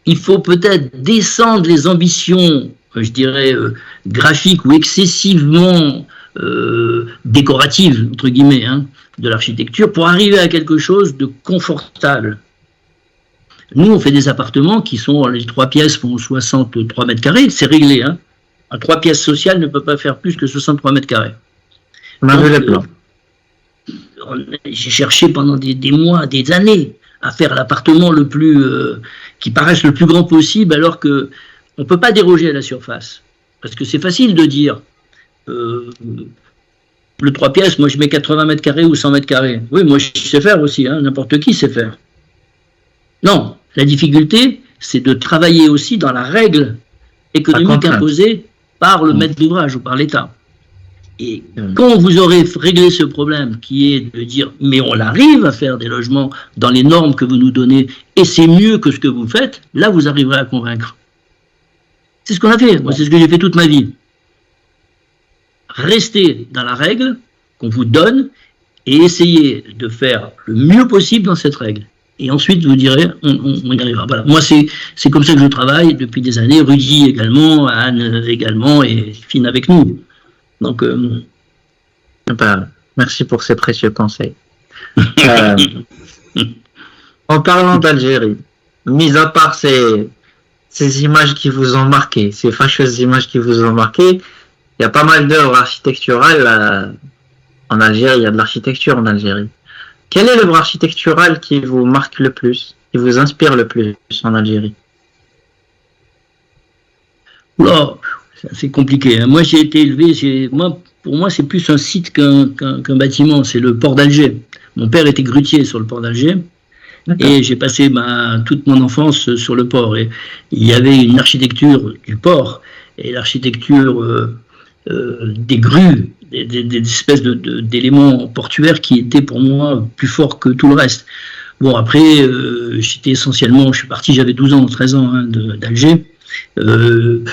il faut peut-être descendre les ambitions, je dirais, graphiques ou excessivement décoratives, entre guillemets, hein, de l'architecture, pour arriver à quelque chose de confortable. Nous, on fait des appartements qui sont, les 3 pièces font 63 mètres carrés, c'est réglé, hein. Un 3 pièces sociales ne peut pas faire plus que 63 mètres carrés. J'ai cherché pendant des mois, des années, à faire l'appartement le plus qui paraisse le plus grand possible, alors que on ne peut pas déroger à la surface. Parce que c'est facile de dire le 3 pièces, moi je mets 80 mètres carrés ou 100 mètres carrés. Oui, moi je sais faire aussi, hein, n'importe qui sait faire. Non, la difficulté, c'est de travailler aussi dans la règle économique imposée par le maître d'ouvrage ou par l'État. Et quand vous aurez réglé ce problème qui est de dire mais on arrive à faire des logements dans les normes que vous nous donnez et c'est mieux que ce que vous faites, là vous arriverez à convaincre. C'est ce qu'on a fait, moi c'est ce que j'ai fait toute ma vie. Restez dans la règle qu'on vous donne et essayez de faire le mieux possible dans cette règle. Et ensuite, vous direz, on y arrivera. Voilà. Moi, c'est comme ça que je travaille depuis des années. Rudy également, Anne également, et Finn avec nous. Donc, merci pour ces précieux conseils. En parlant d'Algérie, mis à part ces images qui vous ont marqué, ces fâcheuses images qui vous ont marqué, il y a pas mal d'œuvres architecturales en Algérie. Il y a de l'architecture en Algérie. Quelle est l'œuvre architecturale qui vous marque le plus, qui vous inspire le plus en Algérie? Oula, c'est compliqué. Moi, j'ai été élevé, pour moi, c'est plus un site qu'un bâtiment. C'est le port d'Alger. Mon père était grutier sur le port d'Alger. Et j'ai passé toute mon enfance sur le port. Et il y avait une architecture du port et l'architecture des grues, des espèces d'éléments portuaires qui étaient pour moi plus forts que tout le reste. Bon, après, j'étais essentiellement, je suis parti, j'avais 12 ans, 13 ans hein, d'Alger. Il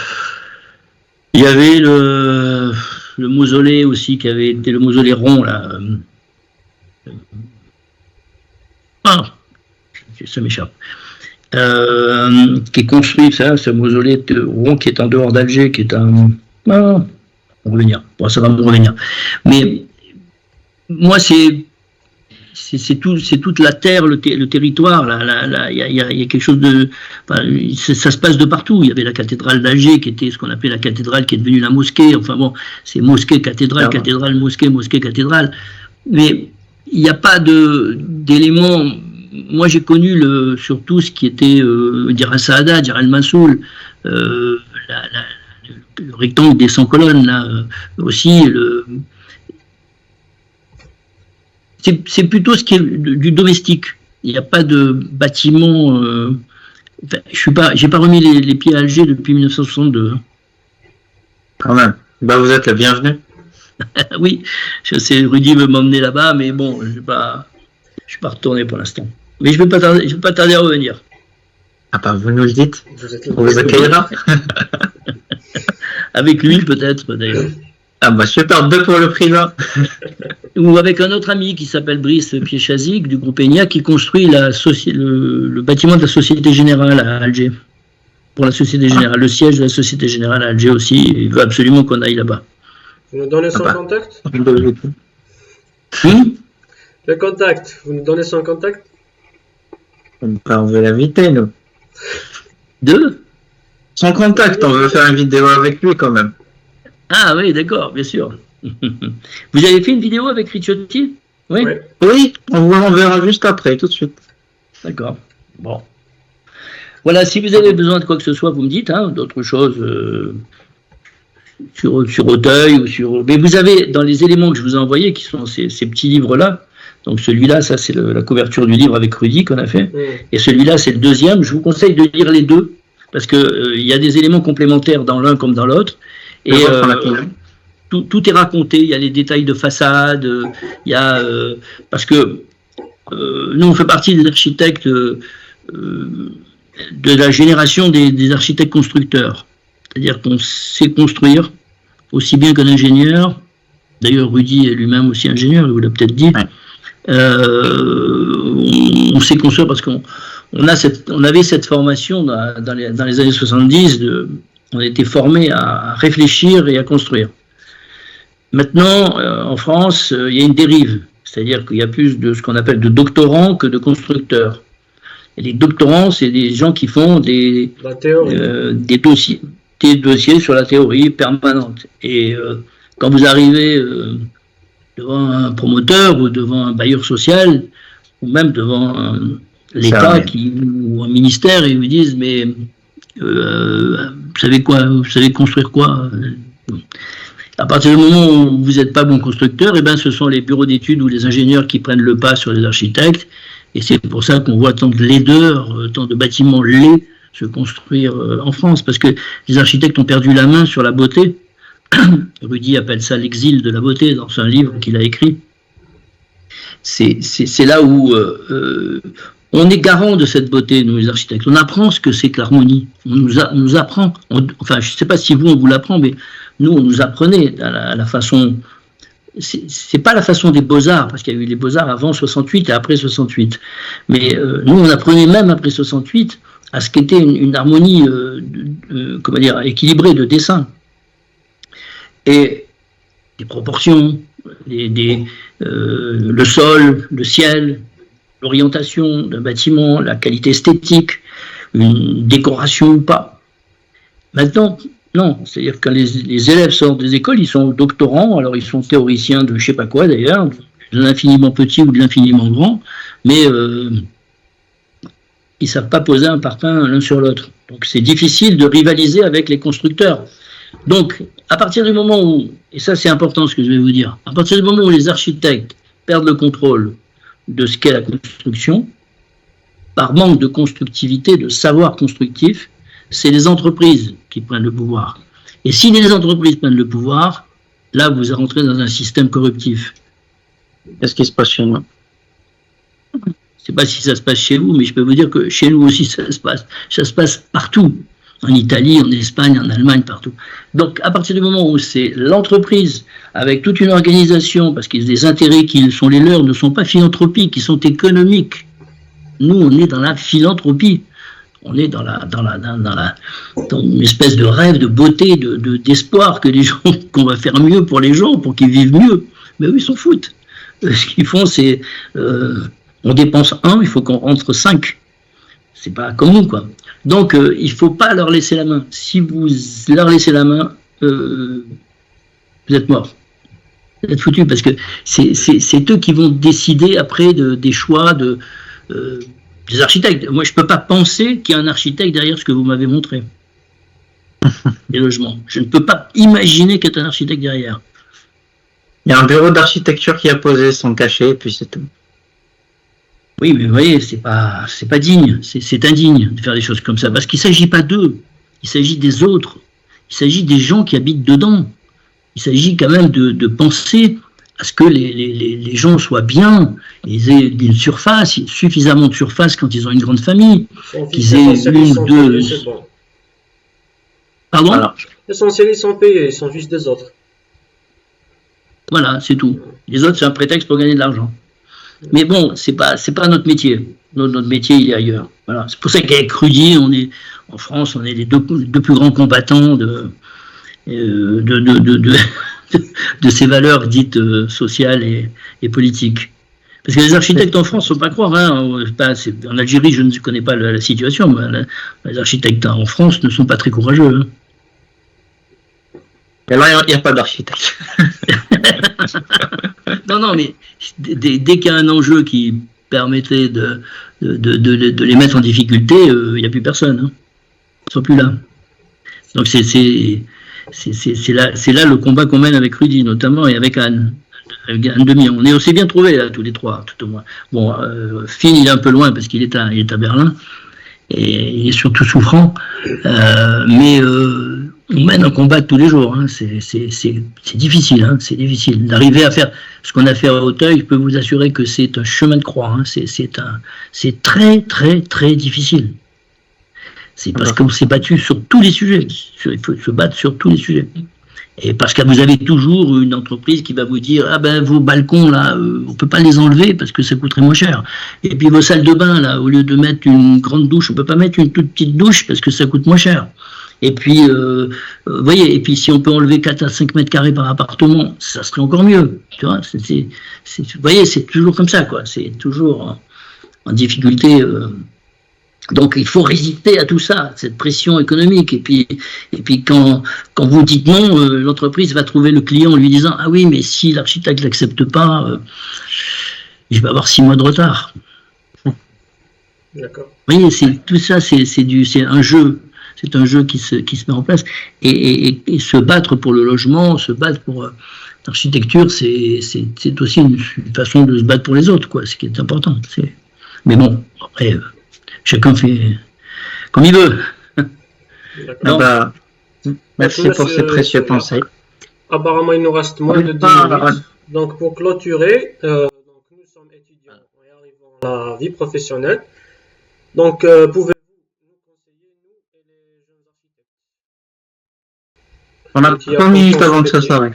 y avait le mausolée aussi, qui avait été le mausolée rond, là. Ça m'échappe. Qui est construit, ce mausolée rond qui est en dehors d'Alger, qui est un... revenir. Bon, ça va me revenir. Mais moi, c'est toute la terre, le territoire. Il y a quelque chose de... Enfin, ça se passe de partout. Il y avait la cathédrale d'Alger, qui était ce qu'on appelait la cathédrale, qui est devenue la mosquée. Enfin bon, c'est mosquée, cathédrale, cathédrale, mosquée, mosquée, cathédrale. Mais il n'y a pas d'éléments... Moi, j'ai connu surtout ce qui était Dir al-Saada, Dir al-Mansoul, le rectangle des 100 colonnes, là, aussi. C'est plutôt ce qui est du domestique. Il n'y a pas de bâtiment... j'ai pas remis les pieds à Alger depuis 1962. Quand même. Vous êtes le bienvenu. Oui, je sais, Rudy veut m'emmener là-bas, mais bon, je suis pas retourné pour l'instant. Mais je vais pas tarder à revenir. Ah bah, vous nous le dites, Vous êtes on vous accueillera. Avec lui peut-être d'ailleurs. Ah bah super, 2 pour le prix là. Ou avec un autre ami qui s'appelle Brice Piechazic du groupe ENIA qui construit le bâtiment de la Société Générale à Alger. Pour la Société Générale, le siège de la Société Générale à Alger aussi. Il veut absolument qu'on aille là-bas. Vous nous donnez son bah. contact? Le contact, vous nous donnez son contact? On veut l'inviter, nous. Deux? Son contact, on veut faire une vidéo avec lui quand même. Ah oui, d'accord, bien sûr. Vous avez fait une vidéo avec Ricciotti? Oui. Oui. Oui, on vous l'enverra juste après, tout de suite. D'accord. Bon. Voilà, si vous avez besoin de quoi que ce soit, vous me dites, hein, d'autres choses sur Auteuil ou sur. Mais vous avez dans les éléments que je vous ai envoyés, qui sont ces petits livres-là. Donc celui-là, ça c'est la couverture du livre avec Rudy qu'on a fait. Et celui-là, c'est le deuxième. Je vous conseille de lire les deux parce que il y a des éléments complémentaires dans l'un comme dans l'autre. Et tout est raconté. Il y a les détails de façade. Il y a parce que nous on fait partie des architectes de la génération des architectes constructeurs. C'est-à-dire qu'on sait construire aussi bien qu'un ingénieur. D'ailleurs, Rudy est lui-même aussi ingénieur, il vous l'a peut-être dit. Ouais. On sait construire parce qu'on avait cette formation dans les années 70. On a été formé à réfléchir et à construire. Maintenant, en France, il y a une dérive. C'est-à-dire qu'il y a plus de ce qu'on appelle de doctorants que de constructeurs. Et les doctorants, c'est des gens qui font des dossiers sur la théorie permanente. Et quand vous arrivez devant un promoteur ou devant un bailleur social, ou même devant l'État ou un ministère, et ils vous disent, mais vous savez quoi, vous savez construire quoi? À partir du moment où vous n'êtes pas bon constructeur, et ben ce sont les bureaux d'études ou les ingénieurs qui prennent le pas sur les architectes. Et c'est pour ça qu'on voit tant de laideurs, tant de bâtiments laids se construire en France, parce que les architectes ont perdu la main sur la beauté. Rudy appelle ça l'exil de la beauté dans un livre qu'il a écrit. C'est là où on est garant de cette beauté, nous les architectes. On apprend ce que c'est que l'harmonie. On nous apprend. Enfin, je ne sais pas si vous, on vous l'apprend, mais nous, on nous apprenait à la façon. C'est pas la façon des beaux-arts, parce qu'il y a eu les beaux-arts avant 68 et après 68. Mais nous, on apprenait même après 68 à ce qu'était une harmonie comment dire, équilibrée de dessin. Et des proportions, le sol, le ciel, l'orientation d'un bâtiment, la qualité esthétique, une décoration ou pas. Maintenant, non, c'est-à-dire que quand les élèves sortent des écoles, ils sont doctorants, alors ils sont théoriciens de je ne sais pas quoi d'ailleurs, de l'infiniment petit ou de l'infiniment grand, mais ils ne savent pas poser un parpaing l'un sur l'autre. Donc c'est difficile de rivaliser avec les constructeurs. Donc, à partir du moment où, et ça c'est important ce que je vais vous dire, à partir du moment où les architectes perdent le contrôle de ce qu'est la construction, par manque de constructivité, de savoir constructif, c'est les entreprises qui prennent le pouvoir. Et si les entreprises prennent le pouvoir, là vous rentrez dans un système corruptif. Qu'est-ce qui se passe chez nous? Je ne sais pas si ça se passe chez vous, mais je peux vous dire que chez nous aussi ça se passe. Ça se passe partout. En Italie, en Espagne, en Allemagne, partout. Donc, à partir du moment où c'est l'entreprise, avec toute une organisation, parce que les intérêts qui sont les leurs ne sont pas philanthropiques, ils sont économiques. Nous, on est dans la philanthropie. On est dans une espèce de rêve, de beauté, d'espoir que les gens, qu'on va faire mieux pour les gens, pour qu'ils vivent mieux. Mais eux, ils s'en foutent. Ce qu'ils font, c'est on dépense 1, il faut qu'on rentre 5. C'est pas comme nous, quoi. Donc, il ne faut pas leur laisser la main. Si vous leur laissez la main, vous êtes morts. Vous êtes foutus, parce que c'est eux qui vont décider après des choix des architectes. Moi, je ne peux pas penser qu'il y a un architecte derrière ce que vous m'avez montré. Les logements. Je ne peux pas imaginer qu'il y a un architecte derrière. Il y a un bureau d'architecture qui a posé son cachet, et puis c'est tout. Oui, mais vous voyez, c'est pas digne, c'est indigne de faire des choses comme ça, parce qu'il ne s'agit pas d'eux, il s'agit des autres, il s'agit des gens qui habitent dedans, il s'agit quand même de penser à ce que les gens soient bien, ils aient une surface, suffisamment de surface quand ils ont une grande famille, qu'ils aient une, deux... Bon. Pardon? Alors, l'essentiel, ils sont payés, ils s'en fichent des autres. Voilà, c'est tout. Les autres, c'est un prétexte pour gagner de l'argent. Mais bon, c'est pas notre métier. Notre métier, il est ailleurs. Voilà. C'est pour ça qu'avec Rudy, en France, on est les deux plus grands combattants de ces valeurs dites sociales et politiques. Parce que les architectes en France, il ne faut pas croire, hein, en Algérie, je ne connais pas la situation, mais les architectes en France ne sont pas très courageux. Hein. Et là, il n'y a pas d'architecte. Non, mais dès qu'il y a un enjeu qui permettrait de les mettre en difficulté, il n'y a plus personne. Hein. Ils ne sont plus là. Donc c'est là le combat qu'on mène avec Rudy, notamment, et avec Anne. Anne Demi. On s'est bien trouvés, là, tous les trois, tout au moins. Bon, Finn, il est un peu loin parce qu'il est à Berlin, et il est surtout souffrant. Mais on mène un combat tous les jours. Hein. C'est difficile. Hein. C'est difficile. D'arriver à faire ce qu'on a fait à Auteuil, je peux vous assurer que c'est un chemin de croix. Hein. C'est très, très, très difficile. C'est parce qu'on s'est battu sur tous les sujets. Il faut se battre sur tous les sujets. Et parce que vous avez toujours une entreprise qui va vous dire « Ah ben, vos balcons, là, on ne peut pas les enlever parce que ça coûterait moins cher. Et puis vos salles de bain, là, au lieu de mettre une grande douche, on ne peut pas mettre une toute petite douche parce que ça coûte moins cher. Et puis, vous voyez, et puis si on peut enlever 4 à 5 mètres carrés par appartement, ça serait encore mieux. Tu vois, vous voyez, c'est toujours comme ça, quoi. C'est toujours en difficulté. Donc il faut résister à tout ça, cette pression économique. Et puis quand vous dites non, l'entreprise va trouver le client en lui disant « Ah oui, mais si l'architecte ne l'accepte pas, je vais avoir 6 mois de retard. » D'accord. Vous voyez, tout ça, c'est un jeu. C'est un jeu qui se met en place. Et se battre pour le logement, se battre pour l'architecture, c'est aussi une façon de se battre pour les autres, quoi, ce qui est important. Mais bon, après... chacun fait comme il veut. Merci pour ces précieux conseils. Apparemment, il nous reste moins de 10 minutes. Donc, pour clôturer, donc nous sommes étudiants et arrivons à la vie professionnelle. Donc, pouvez-vous nous conseiller, nous et les jeunes architectes? On a 3 minutes avant que ça s'arrête.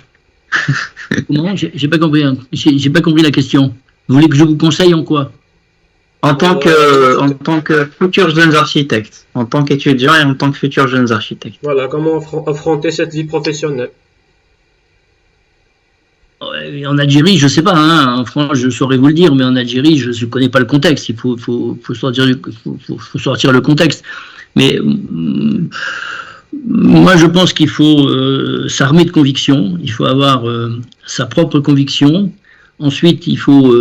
Non, j'ai pas compris. Hein. J'ai pas compris la question. Vous voulez que je vous conseille en quoi? En tant que futurs jeunes architectes, en tant qu'étudiants et en tant que futurs jeunes architectes. Voilà, comment affronter cette vie professionnelle? En Algérie, je ne sais pas, hein, en France, je saurais vous le dire, mais en Algérie, je ne connais pas le contexte. Il faut sortir le contexte. Mais moi, je pense qu'il faut s'armer de conviction. Il faut avoir sa propre conviction. Ensuite, il faut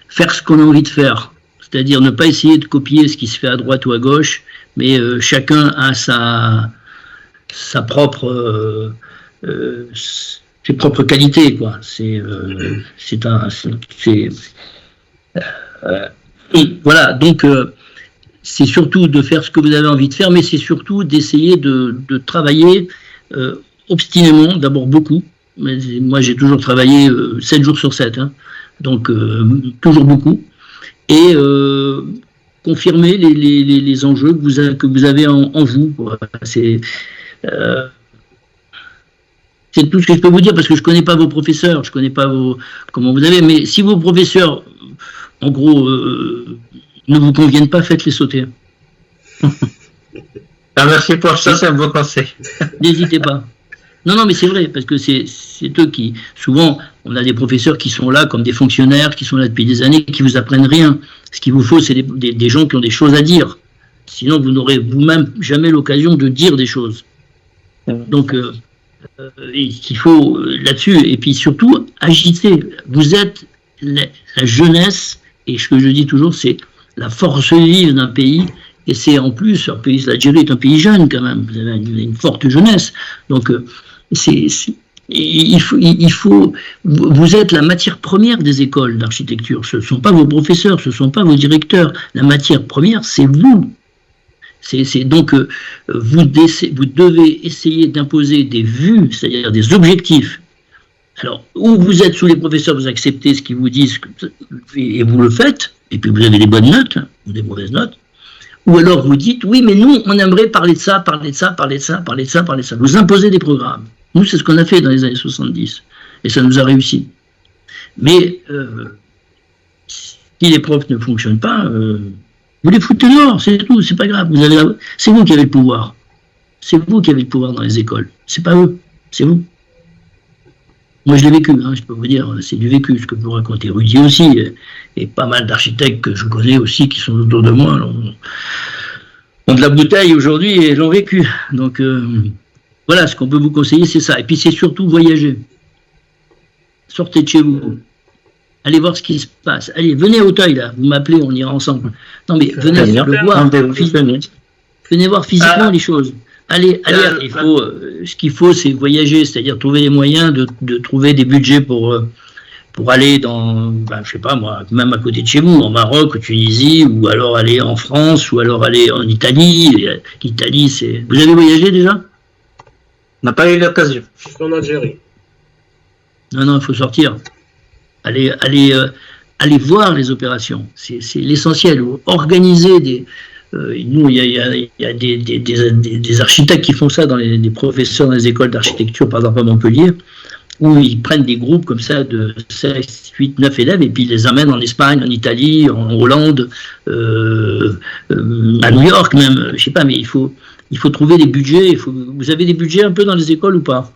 faire ce qu'on a envie de faire, c'est-à-dire ne pas essayer de copier ce qui se fait à droite ou à gauche, mais chacun a ses propres qualités, quoi. Voilà, donc c'est surtout de faire ce que vous avez envie de faire, mais c'est surtout d'essayer de travailler obstinément, d'abord beaucoup. Mais moi, j'ai toujours travaillé 7 jours sur 7, hein. Donc toujours beaucoup, et confirmer les enjeux que vous avez en vous. C'est tout ce que je peux vous dire, parce que je ne connais pas vos professeurs, je ne connais pas comment vous avez, mais si vos professeurs, en gros, ne vous conviennent pas, faites-les sauter. Merci pour ça, c'est un beau conseil. N'hésitez pas. Non, mais c'est vrai, parce que c'est eux qui, souvent, on a des professeurs qui sont là comme des fonctionnaires, qui sont là depuis des années, qui vous apprennent rien. Ce qu'il vous faut, c'est des gens qui ont des choses à dire. Sinon, vous n'aurez vous-même jamais l'occasion de dire des choses. Donc, il faut là-dessus, et puis surtout, agiter. Vous êtes la jeunesse, et ce que je dis toujours, c'est la force vive d'un pays. Et c'est en plus, l'Algérie est un pays jeune quand même, vous avez une forte jeunesse. Donc, vous êtes la matière première des écoles d'architecture. Ce ne sont pas vos professeurs, ce ne sont pas vos directeurs. La matière première, c'est vous. Donc, vous devez essayer d'imposer des vues, c'est-à-dire des objectifs Alors, ou vous êtes sous les professeurs, vous acceptez ce qu'ils vous disent et vous le faites, et puis vous avez des bonnes notes, ou des mauvaises notes, ou alors vous dites, oui, mais nous, on aimerait parler de ça, parler de ça, parler de ça, parler de ça, parler de ça. Vous imposez des programmes. Nous, c'est ce qu'on a fait dans les années 70, et ça nous a réussi. Mais si les profs ne fonctionnent pas, vous les foutez dehors, c'est tout, c'est pas grave. C'est vous qui avez le pouvoir. C'est vous qui avez le pouvoir dans les écoles. C'est pas eux, c'est vous. Moi, je l'ai vécu, hein, je peux vous dire, c'est du vécu, ce que vous racontez. Rudy aussi, et pas mal d'architectes que je connais aussi, qui sont autour de moi, ont de la bouteille aujourd'hui et l'ont vécu. Donc, voilà, ce qu'on peut vous conseiller, c'est ça. Et puis, c'est surtout voyager. Sortez de chez vous. Allez voir ce qui se passe. Allez, venez à Auteuil, là. Vous m'appelez, on ira ensemble. Non, mais venez le voir. Venez voir physiquement les choses. Allez, ce qu'il faut, c'est voyager, c'est-à-dire trouver les moyens de trouver des budgets pour aller dans, je sais pas moi, même à côté de chez vous, en Maroc, en Tunisie, ou alors aller en France, ou alors aller en Italie. L'Italie, c'est... Vous avez voyagé déjà? On n'a pas eu l'occasion. En Algérie. Non, il faut sortir. Allez voir les opérations. C'est l'essentiel. Organiser des... nous, il y a des architectes qui font ça, des professeurs dans les écoles d'architecture, par exemple à Montpellier, où ils prennent des groupes comme ça de 6, 8, 9 élèves et puis ils les amènent en Espagne, en Italie, en Hollande, à New York même, je sais pas, mais il faut trouver des budgets. Vous avez des budgets un peu dans les écoles ou pas?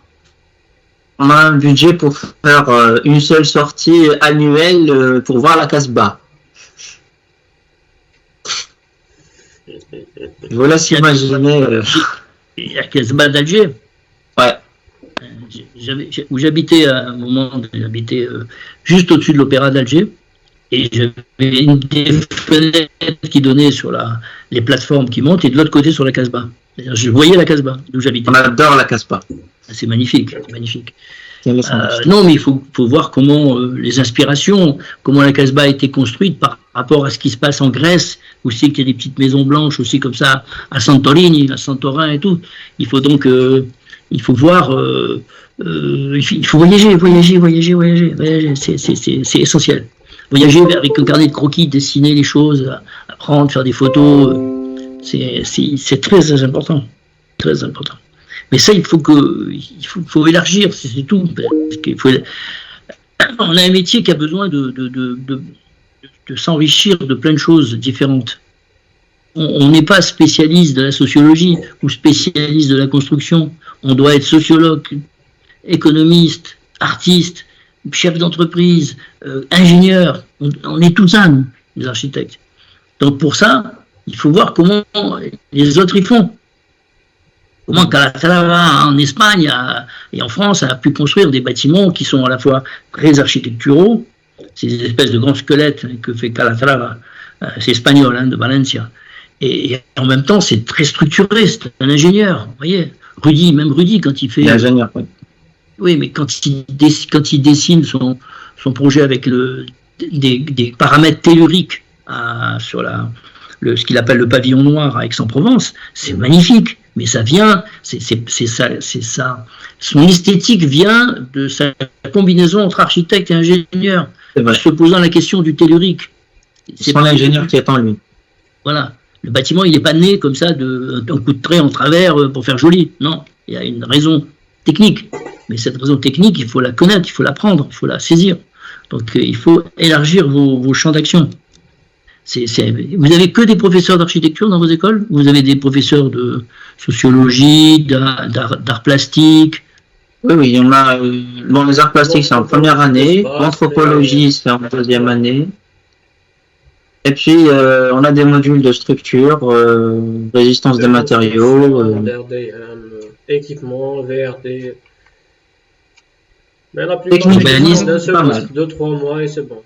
On a un budget pour faire une seule sortie annuelle pour voir la Casbah. Voilà, s'imaginer. La Casbah d'Alger. Ouais. Où j'habitais à un moment, j'habitais juste au-dessus de l'Opéra d'Alger, et j'avais une des fenêtres qui donnait sur les plateformes qui montent, et de l'autre côté sur la Casbah. C'est-à-dire, je voyais la Casbah d'où j'habitais. On adore la Casbah. C'est magnifique, c'est magnifique. Non, mais il faut voir comment les inspirations, comment la Casbah a été construite par rapport à ce qui se passe en Grèce, aussi qu'il y a des petites maisons blanches aussi comme ça à Santorini, à Santorin et tout. Il faut donc, il faut voir, il faut voyager, c'est essentiel. Voyager avec un carnet de croquis, dessiner les choses, apprendre, faire des photos, c'est très important, très important. Mais ça, il faut élargir, c'est tout. Parce qu'il on a un métier qui a besoin de s'enrichir de plein de choses différentes. On n'est pas spécialiste de la sociologie ou spécialiste de la construction. On doit être sociologue, économiste, artiste, chef d'entreprise, ingénieur. On est tout ça, nous, les architectes. Donc pour ça, il faut voir comment les autres y font. Comment Calatrava en Espagne et en France a pu construire des bâtiments qui sont à la fois très architecturaux, ces espèces de grands squelettes que fait Calatrava, c'est espagnol, de Valencia, et en même temps c'est très structuré, c'est un ingénieur, vous voyez. Rudy, quand il fait... L'ingénieur, oui. Oui, mais quand il dessine son projet avec des paramètres telluriques sur ce qu'il appelle le pavillon noir à Aix-en-Provence, c'est magnifique. Mais ça vient, c'est ça. Son esthétique vient de sa combinaison entre architecte et ingénieur, se posant la question du tellurique. C'est pas l'ingénieur qui est en lui. Voilà. Le bâtiment, il n'est pas né comme ça d'un coup de trait en travers pour faire joli. Non, il y a une raison technique. Mais cette raison technique, il faut la connaître, il faut l'apprendre, il faut la saisir. Donc, il faut élargir vos champs d'action. Vous n'avez que des professeurs d'architecture dans vos écoles? Vous avez des professeurs de sociologie, d'art plastique? Oui, on a les arts plastiques, c'est en première année, l'anthropologie, c'est en deuxième année. Et puis, on a des modules de structure, résistance des matériaux. Équipement, VRD. Mais la plupart du temps, d'un seul masque, 2-3 mois et c'est bon.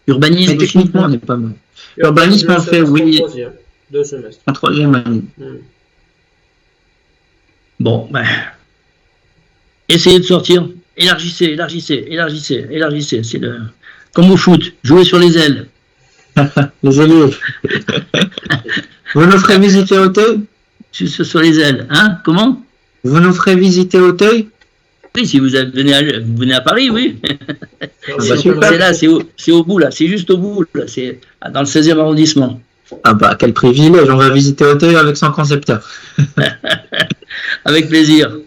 Urbanisme, techniquement, on n'est pas mal. Urbanisme, on fait, oui, 2 semestres. En 3e année. Bon, essayez de sortir, élargissez. C'est comme au foot, jouez sur les ailes. Les élèves. Vous nous ferez visiter Auteuil? Sur les ailes, hein? Comment? Vous nous ferez visiter Auteuil? Oui, si vous venez à Paris, oui. bah, super. C'est là, c'est au bout, là. C'est juste au bout, là. C'est dans le 16e arrondissement. Ah bah, quel privilège, on va visiter Auteuil avec son concepteur. Avec plaisir.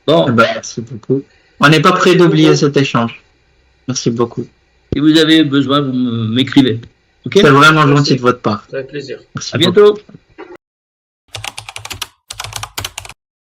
Bon, Ah bah, merci beaucoup. On n'est pas prêt d'oublier cet échange. Merci beaucoup. si vous avez besoin, vous m'écrivez. Ok? C'est vraiment Merci. gentil de votre part. Avec plaisir. Merci À beaucoup. bientôt.